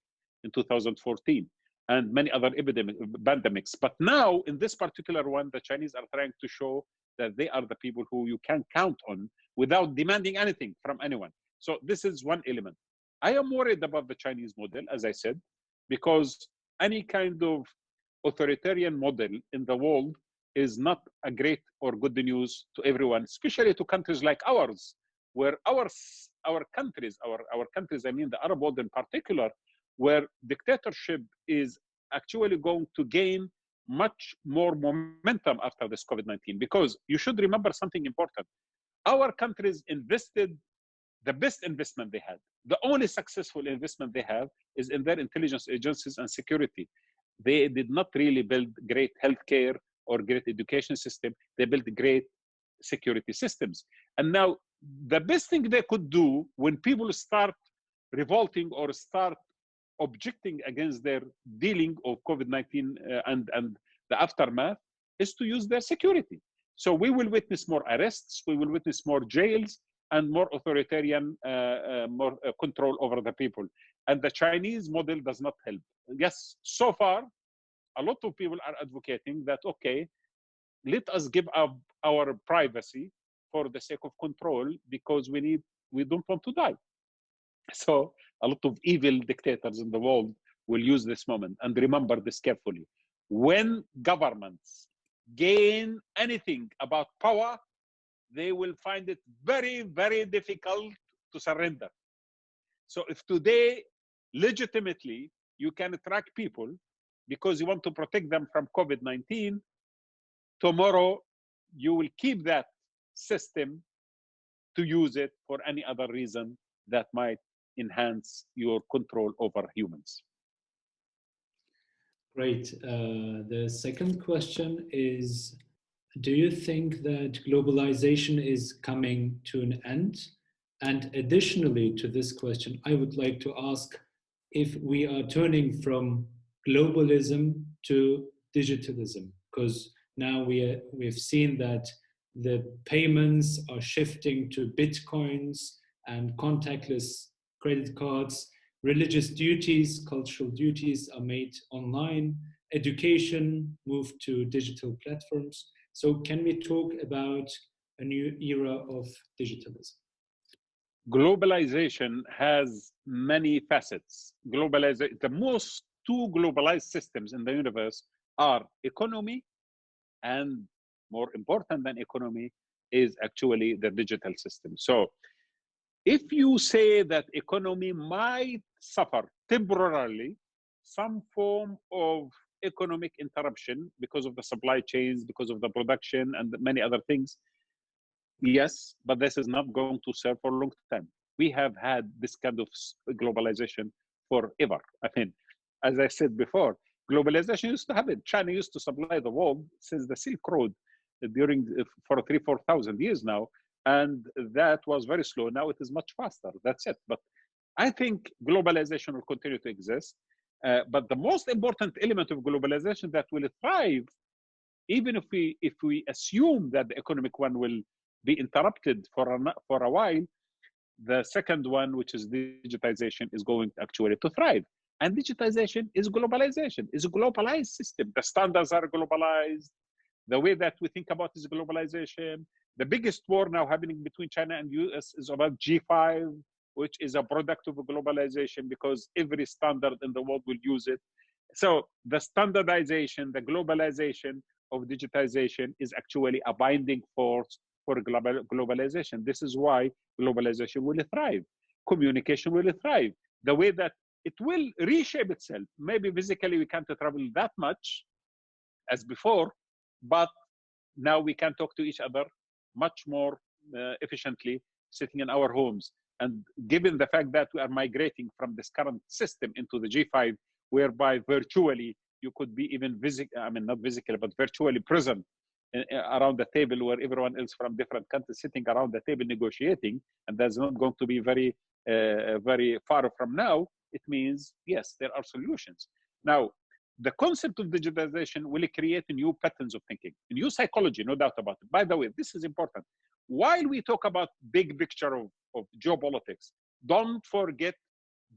in 2014, and many other pandemics. But now, in this particular one, the Chinese are trying to show that they are the people who you can count on without demanding anything from anyone. So this is one element. I am worried about the Chinese model, as I said, because any kind of authoritarian model in the world is not a great or good news to everyone, especially to countries like ours, where our countries, I mean the Arab world in particular, where dictatorship is actually going to gain much more momentum after this COVID-19. Because you should remember something important. Our countries invested the best investment they had. The only successful investment they have is in their intelligence agencies and security. They did not really build great healthcare or great education system. They built great security systems. And now the best thing they could do when people start revolting or start objecting against their dealing of COVID-19 and the aftermath is to use their security. So we will witness more arrests, we will witness more jails, and more authoritarian more control over the people. And the Chinese model does not help. Yes, so far, a lot of people are advocating that, okay, let us give up our privacy for the sake of control because we don't want to die. So a lot of evil dictators in the world will use this moment. And remember this carefully. When governments gain anything about power, they will find it very, very difficult to surrender. So if today, legitimately, you can track people because you want to protect them from COVID-19, tomorrow you will keep that system to use it for any other reason that might enhance your control over humans. Great. The second question is, do you think that globalization is coming to an end? And additionally to this question, I would like to ask if we are turning from globalism to digitalism, because now we've seen that the payments are shifting to bitcoins and contactless credit cards. Religious duties, cultural duties are made online. Education moved to digital platforms. So can we talk about a new era of digitalism? Globalization has many facets. The most two globalized systems in the universe are economy, and more important than economy is actually the digital system. So If you say that economy might suffer temporarily some form of economic interruption because of the supply chains, because of the production and many other things, yes, but this is not going to serve for a long time. We have had this kind of globalization forever. I mean, as I said before, globalization used to happen. China used to supply the world since the Silk Road during for 4,000 years now, and that was very slow. Now it is much faster. That's it. But I think globalization will continue to exist. But the most important element of globalization that will thrive, even if we assume that the economic one will be interrupted for a while, the second one, which is digitization, is going actually to thrive. And digitization is globalization, is a globalized system. The standards are globalized. The way that we think about is globalization. The biggest war now happening between China and US is about G5, which is a product of globalization because every standard in the world will use it. So the standardization, the globalization of digitization is actually a binding force for globalization. This is why globalization will thrive. Communication will thrive. The way that it will reshape itself. Maybe physically we can't travel that much as before, but now we can talk to each other much more efficiently sitting in our homes. And given the fact that we are migrating from this current system into the G5, whereby virtually you could be even not physically, but virtually present around the table where everyone else from different countries sitting around the table negotiating, and that's not going to be very far from now, it means, yes, there are solutions. Now, the concept of digitization will create new patterns of thinking, new psychology, no doubt about it. By the way, this is important. While we talk about big picture of geopolitics, don't forget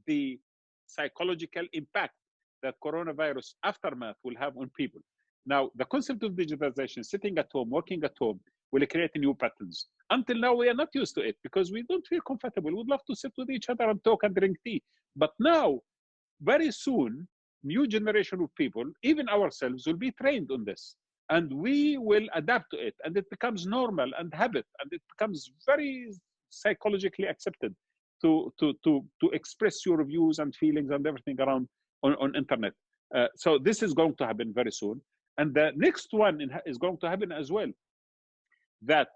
the psychological impact that coronavirus aftermath will have on people. Now, the concept of digitization, sitting at home, working at home, will create new patterns. Until now, we are not used to it because we don't feel comfortable. We'd love to sit with each other and talk and drink tea. But now, very soon, new generation of people, even ourselves, will be trained on this. And we will adapt to it. And it becomes normal and habit. And it becomes very psychologically accepted to express your views and feelings and everything around on internet. So this is going to happen very soon. And the next one is going to happen as well, that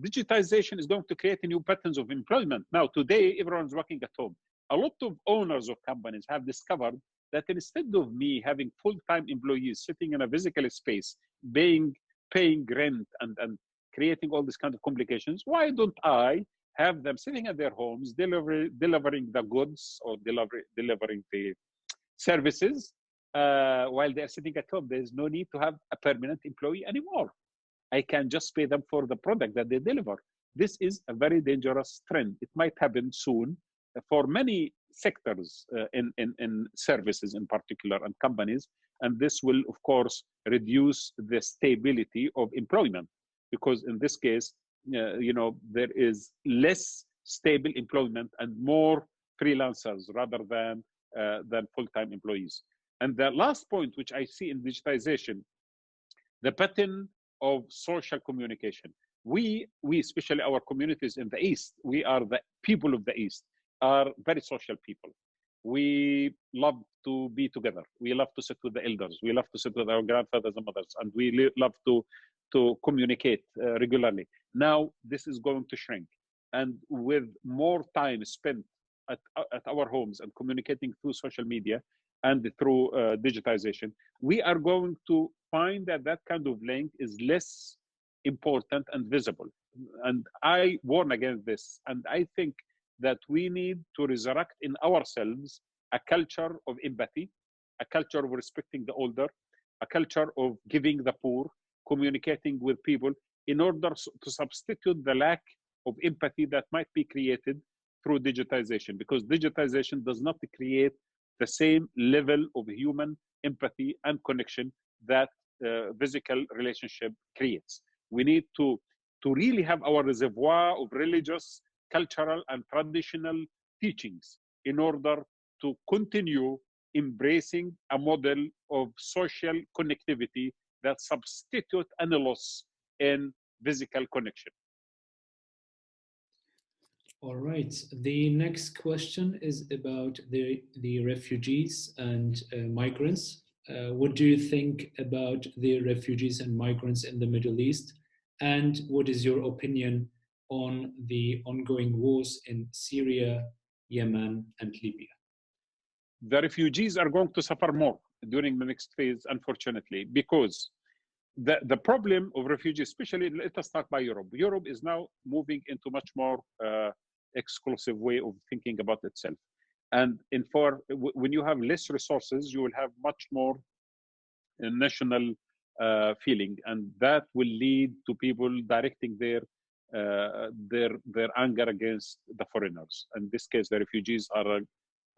digitization is going to create new patterns of employment. Now, today, everyone's working at home. A lot of owners of companies have discovered that instead of me having full-time employees sitting in a physical space, paying rent and creating all these kind of complications, why don't I have them sitting at their homes, delivering the goods or delivering the services while they're sitting at home? There's no need to have a permanent employee anymore. I can just pay them for the product that they deliver. This is a very dangerous trend. It might happen soon for many sectors in services in particular and companies. And this will, of course, reduce the stability of employment because in this case, there is less stable employment and more freelancers rather than full-time employees. And the last point, which I see in digitization, the pattern of social communication. We, especially our communities in the East, we are the people of the East, are very social people. We love to be together. We love to sit with the elders. We love to sit with our grandfathers and mothers, and we love to communicate regularly. Now, this is going to shrink. And with more time spent at our homes and communicating through social media and through digitization, we are going to find that that kind of link is less important and visible. And I warn against this. And I think that we need to resurrect in ourselves a culture of empathy, a culture of respecting the older, a culture of giving the poor, communicating with people in order to substitute the lack of empathy that might be created through digitization, because digitization does not create the same level of human empathy and connection that physical relationship creates. We need to really have our reservoir of religious, cultural, and traditional teachings in order to continue embracing a model of social connectivity that substitute any loss in physical connection. All right. The next question is about the refugees and migrants. What do you think about the refugees and migrants in the Middle East? And what is your opinion on the ongoing wars in Syria, Yemen, and Libya? The refugees are going to suffer more during the next phase, unfortunately, because the problem of refugees, especially, let us start by Europe. Europe is now moving into much more exclusive way of thinking about itself. And when you have less resources, you will have much more national feeling, and that will lead to people directing their anger against the foreigners. In this case, the refugees are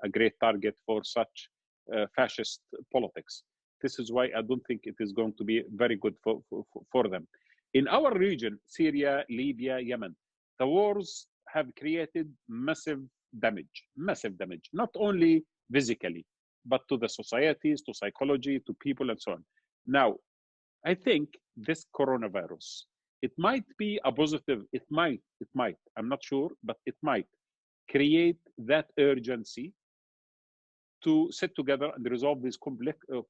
a great target for such fascist politics. This is why I don't think it is going to be very good for them. In our region, Syria, Libya, Yemen, the wars have created massive damage, not only physically, but to the societies, to psychology, to people, and so on. Now, I think this coronavirus, it might be a positive, I'm not sure, but it might create that urgency to sit together and resolve these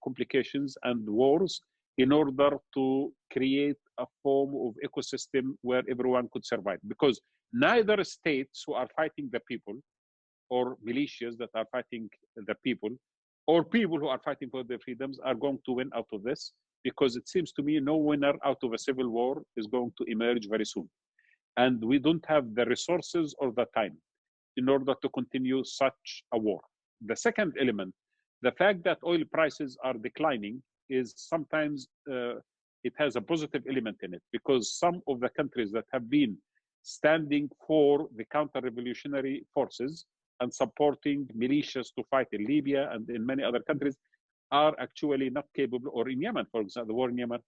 complications and wars in order to create a form of ecosystem where everyone could survive. Because neither states who are fighting the people, or militias that are fighting the people, or people who are fighting for their freedoms are going to win out of this, because it seems to me no winner out of a civil war is going to emerge very soon. And we don't have the resources or the time in order to continue such a war. The second element, the fact that oil prices are declining, is sometimes it has a positive element in it, because some of the countries that have been standing for the counter-revolutionary forces and supporting militias to fight in Libya and in many other countries are actually not capable, or in Yemen, for example, the war in Yemen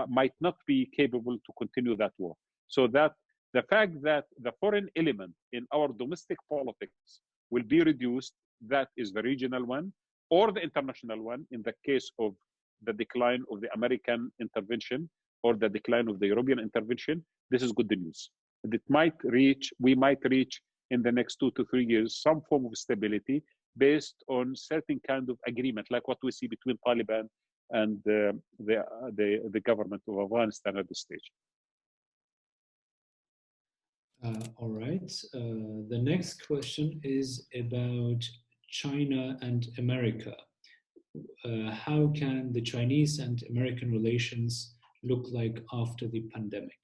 might not be capable to continue that war. So that the fact that the foreign element in our domestic politics will be reduced, that is the regional one or the international one, in the case of the decline of the American intervention or the decline of the European intervention. This is good news. We might reach in the next 2 to 3 years some form of stability based on certain kind of agreement, like what we see between Taliban and the government of Afghanistan at this stage. All right. The next question is about China and America. How can the Chinese and American relations look like after the pandemic?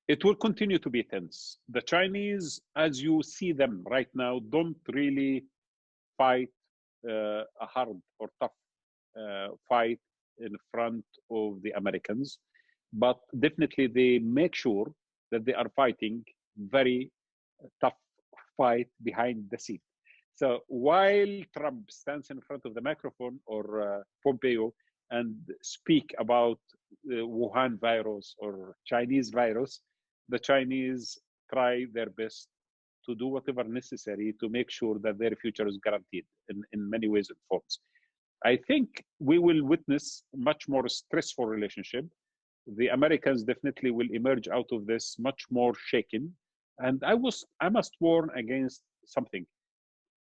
It will continue to be tense. The Chinese, as you see them right now, don't really fight a hard or tough fight in front of the Americans, but definitely they make sure that they are fighting very tough fight behind the scene. So while Trump stands in front of the microphone, or Pompeo, and speak about Wuhan virus or Chinese virus, the Chinese try their best to do whatever necessary to make sure that their future is guaranteed in many ways and forms. I think we will witness much more stressful relationship. The Americans definitely will emerge out of this much more shaken. And I must warn against something.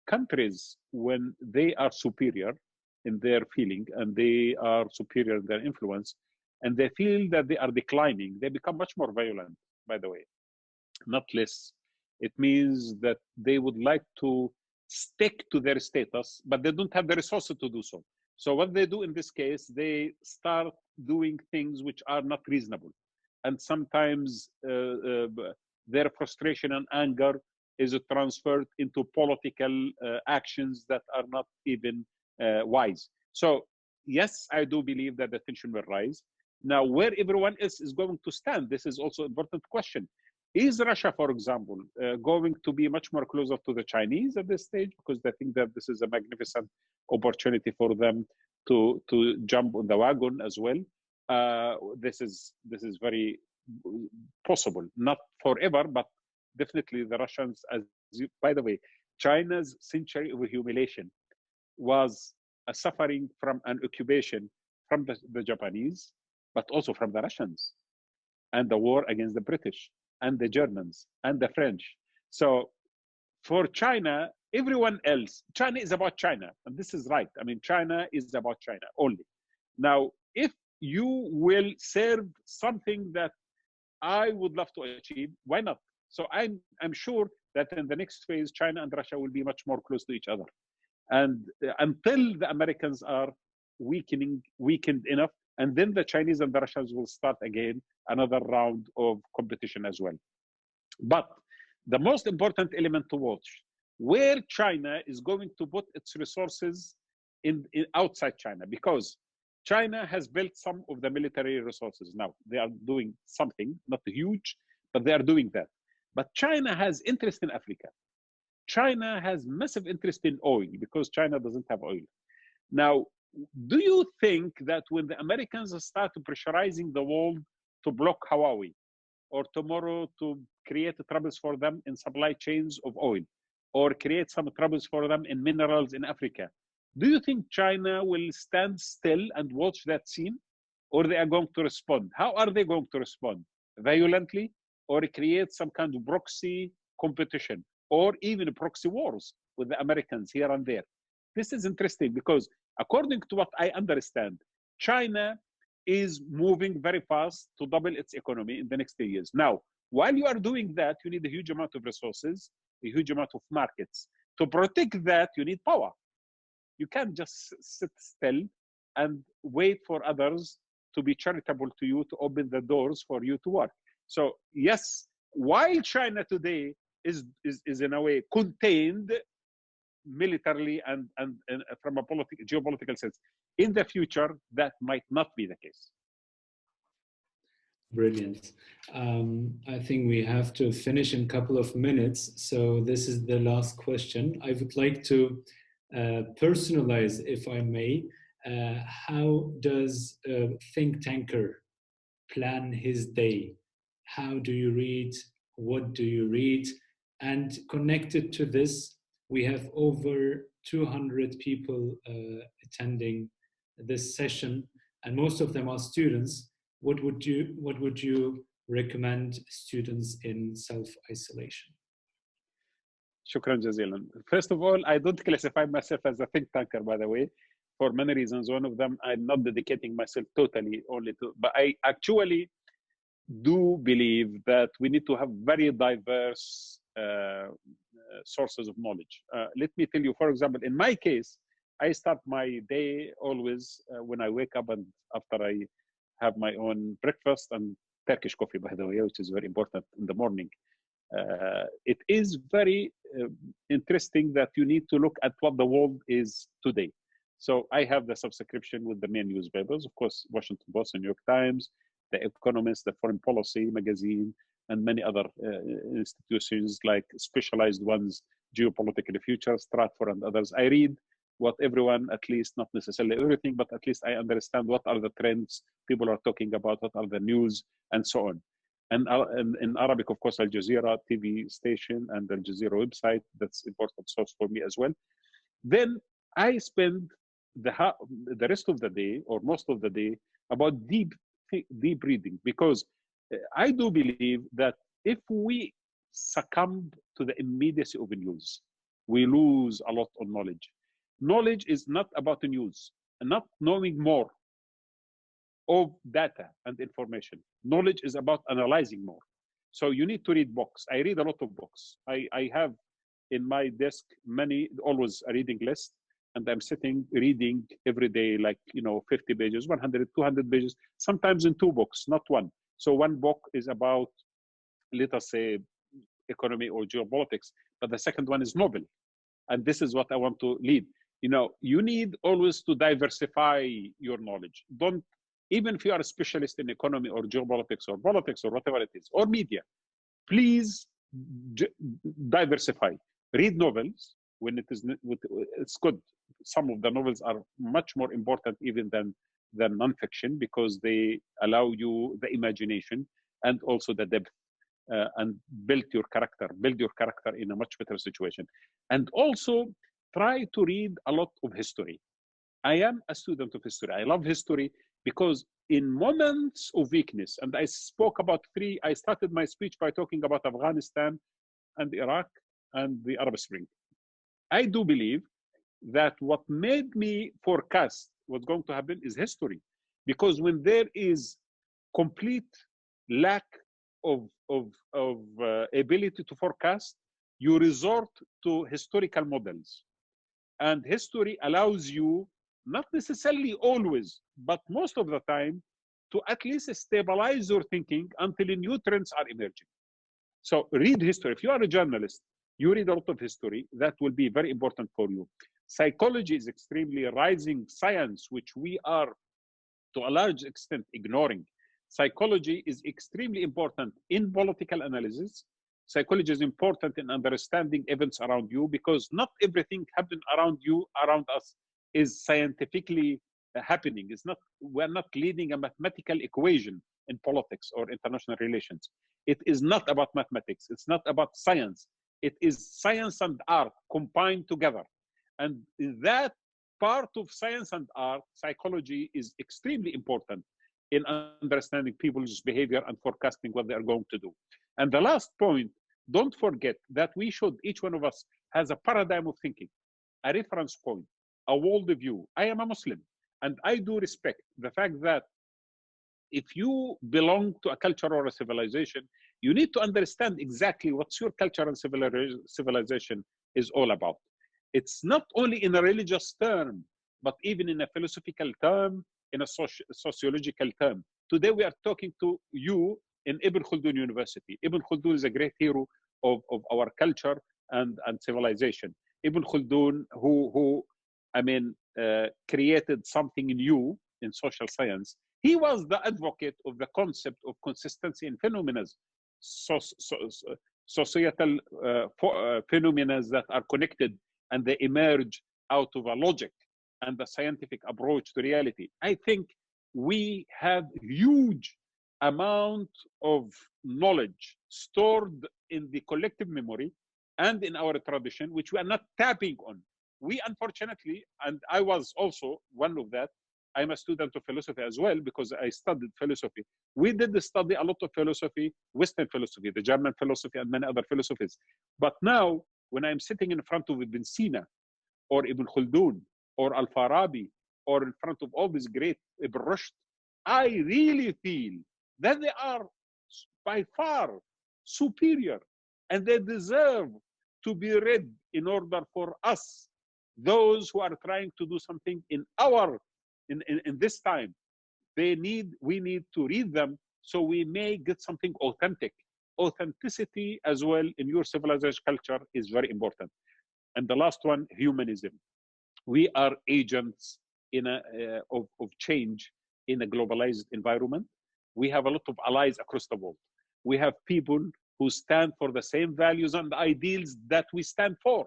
Countries, when they are superior in their feeling and they are superior in their influence, and they feel that they are declining, they become much more violent, by the way, not less. It means that they would like to stick to their status, but they don't have the resources to do so. So what they do in this case, they start doing things which are not reasonable. And sometimes their frustration and anger is transferred into political actions that are not even wise. So yes, I do believe that the tension will rise. Now, where everyone else is going to stand, this is also an important question. Is Russia, for example, going to be much more closer to the Chinese at this stage, because they think that this is a magnificent opportunity for them to jump on the wagon as well? This is very possible, not forever, but definitely the Russians, by the way, China's century of humiliation was a suffering from an occupation from the Japanese, but also from the Russians, and the war against the British and the Germans and the French. So for China, everyone else, China is about China. And this is right. I mean, China is about China only. Now, if you will serve something that I would love to achieve, why not? So I'm sure that in the next phase, China and Russia will be much more close to each other. And until the Americans are weakened enough, and then the Chinese and the Russians will start again another round of competition as well. But the most important element to watch, where China is going to put its resources in outside China, because China has built some of the military resources. Now they are doing something, not huge, but they are doing that. But China has interest in Africa. China has massive interest in oil because China doesn't have oil. Now, do you think that when the Americans start pressurizing the world to block Huawei, or tomorrow to create troubles for them in supply chains of oil, or create some troubles for them in minerals in Africa, do you think China will stand still and watch that scene? Or they are going to respond? How are they going to respond? Violently, or create some kind of proxy competition, or even proxy wars with the Americans here and there? This is interesting because according to what I understand, China is moving very fast to double its economy in the next 10 years. Now, while you are doing that, you need a huge amount of resources, a huge amount of markets. To protect that, you need power. You can't just sit still and wait for others to be charitable to you, to open the doors for you to work. So yes, while China today is in a way contained militarily and from a geopolitical sense, in the future, that might not be the case. Brilliant. I think we have to finish in a couple of minutes. So this is the last question. I would like to personalize, if I may, how does a think tanker plan his day? How do you read? What do you read? And connected to this, we have over 200 people attending this session, and most of them are students. What would you recommend students in self-isolation? Shukran jazilan. First of all, I don't classify myself as a think tanker, by the way, for many reasons. One of them, I'm not dedicating myself totally only to, but I actually do believe that we need to have very diverse sources of knowledge. Let me tell you, for example, in my case, I start my day always when I wake up and after I have my own breakfast and Turkish coffee, by the way, which is very important in the morning. It is very interesting that you need to look at what the world is today. So I have the subscription with the main newspapers, of course, Washington Post and New York Times, The Economist, the Foreign Policy magazine, and many other institutions like specialized ones, Geopolitical Future, Stratfor, and others. I read what everyone, at least not necessarily everything, but at least I understand what are the trends people are talking about, what are the news, and so on. And in Arabic, of course, Al Jazeera TV station and Al Jazeera website, that's important source for me as well. Then I spend the rest of the day, or most of the day, about deep reading, because I do believe that if we succumb to the immediacy of the news, we lose a lot of knowledge. Knowledge is not about the news, and not knowing more of data and information. Knowledge is about analyzing more. So you need to read books. I read a lot of books. I have in my desk always a reading list, and I'm sitting reading every day, like 50 pages, 100, 200 pages, sometimes in 2 books, not one. So one book is about, let us say, economy or geopolitics, but the second one is novel. And this is what I want to lead. You need always to diversify your knowledge. Even if you are a specialist in economy or geopolitics or politics or whatever it is, or media, please diversify. Read novels when it's good. Some of the novels are much more important even than nonfiction, because they allow you the imagination and also the depth, and build your character in a much better situation. And also try to read a lot of history. I am a student of history. I love history because in moments of weakness, and I spoke about I started my speech by talking about Afghanistan and Iraq and the Arab Spring. I do believe that what made me forecast what's going to happen is history. Because when there is complete lack of ability to forecast, you resort to historical models. And history allows you, not necessarily always, but most of the time, to at least stabilize your thinking until new trends are emerging. So read history. If you are a journalist, you read a lot of history. That will be very important for you. Psychology is extremely rising science, which we are to a large extent ignoring. Psychology is extremely important in political analysis. Psychology is important in understanding events around you, because not everything happening around you, around us, is scientifically happening. It's not, we're not leading a mathematical equation in politics or international relations. It is not about mathematics. It's not about science. It is science and art combined together. And that part of science and art, psychology, is extremely important in understanding people's behavior and forecasting what they are going to do. And the last point, don't forget that we should, each one of us has a paradigm of thinking, a reference point, a worldview. I am a Muslim, and I do respect the fact that if you belong to a culture or a civilization, you need to understand exactly what's your culture and civilization is all about. It's not only in a religious term, but even in a philosophical term, in a sociological term. Today we are talking to you in Ibn Khaldun University. Ibn Khaldun is a great hero of our culture and civilization. Ibn Khaldun, who created something new in social science. He was the advocate of the concept of consistency in phenomena, societal phenomena that are connected, and they emerge out of a logic and the scientific approach to reality. I think we have huge amount of knowledge stored in the collective memory and in our tradition, which we are not tapping on. We, unfortunately, and I was also one of that, I'm a student of philosophy as well, because I studied philosophy. We did study a lot of philosophy, Western philosophy, the German philosophy, and many other philosophies. But now, when I'm sitting in front of Ibn Sina, or Ibn Khaldun, or Al-Farabi, or in front of all these great Ibn Rushd, I really feel that they are by far superior, and they deserve to be read in order for us, those who are trying to do something in this time. We need to read them so we may get something authentic. Authenticity as well in your civilization culture is very important. And the last one, humanism. We are agents of change in a globalized environment. We have a lot of allies across the world. We have people who stand for the same values and ideals that we stand for.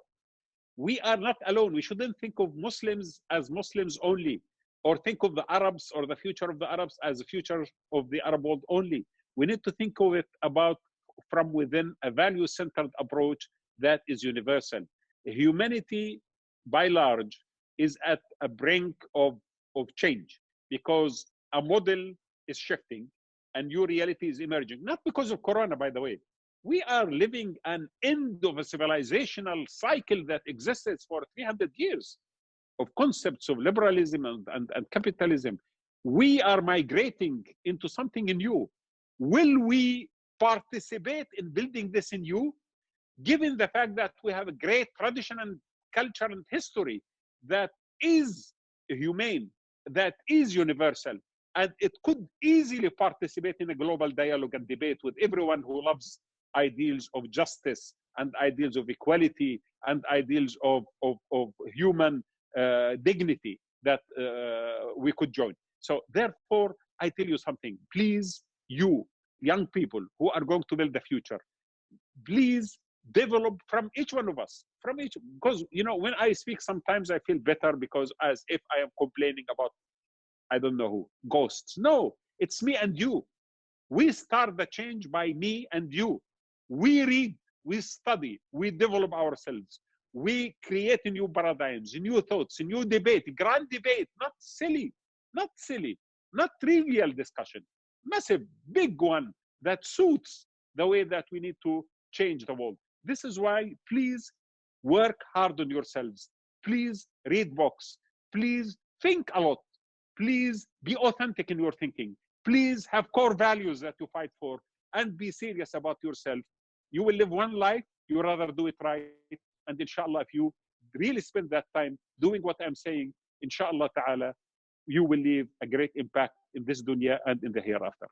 We are not alone. We shouldn't think of Muslims as Muslims only, or think of the Arabs or the future of the Arabs as the future of the Arab world only. We need to think of it about from within a value-centered approach that is universal. Humanity, by large, is at a brink of change, because a model is shifting and new reality is emerging. Not because of Corona, by the way. We are living an end of a civilizational cycle that existed for 300 years of concepts of liberalism and capitalism. We are migrating into something new. Will we participate in building this new, given the fact that we have a great tradition and culture and history that is humane, that is universal, and it could easily participate in a global dialogue and debate with everyone who loves ideals of justice and ideals of equality and ideals of human dignity that we could join. So therefore, I tell you something, please, you young people who are going to build the future, please develop from each one of us, because when I speak, sometimes I feel better, because as if I am complaining about, I don't know who, ghosts. No, it's me and you. We start the change by me and you. We read, we study, we develop ourselves. We create new paradigms, new thoughts, new debate, grand debate, not silly, not trivial discussion, massive, big one that suits the way that we need to change the world. This is why, please work hard on yourselves. Please read books. Please think a lot. Please be authentic in your thinking. Please have core values that you fight for, and be serious about yourself. You will live one life. You rather do it right. And inshallah, if you really spend that time doing what I'm saying, inshallah ta'ala, you will leave a great impact in this dunya and in the hereafter.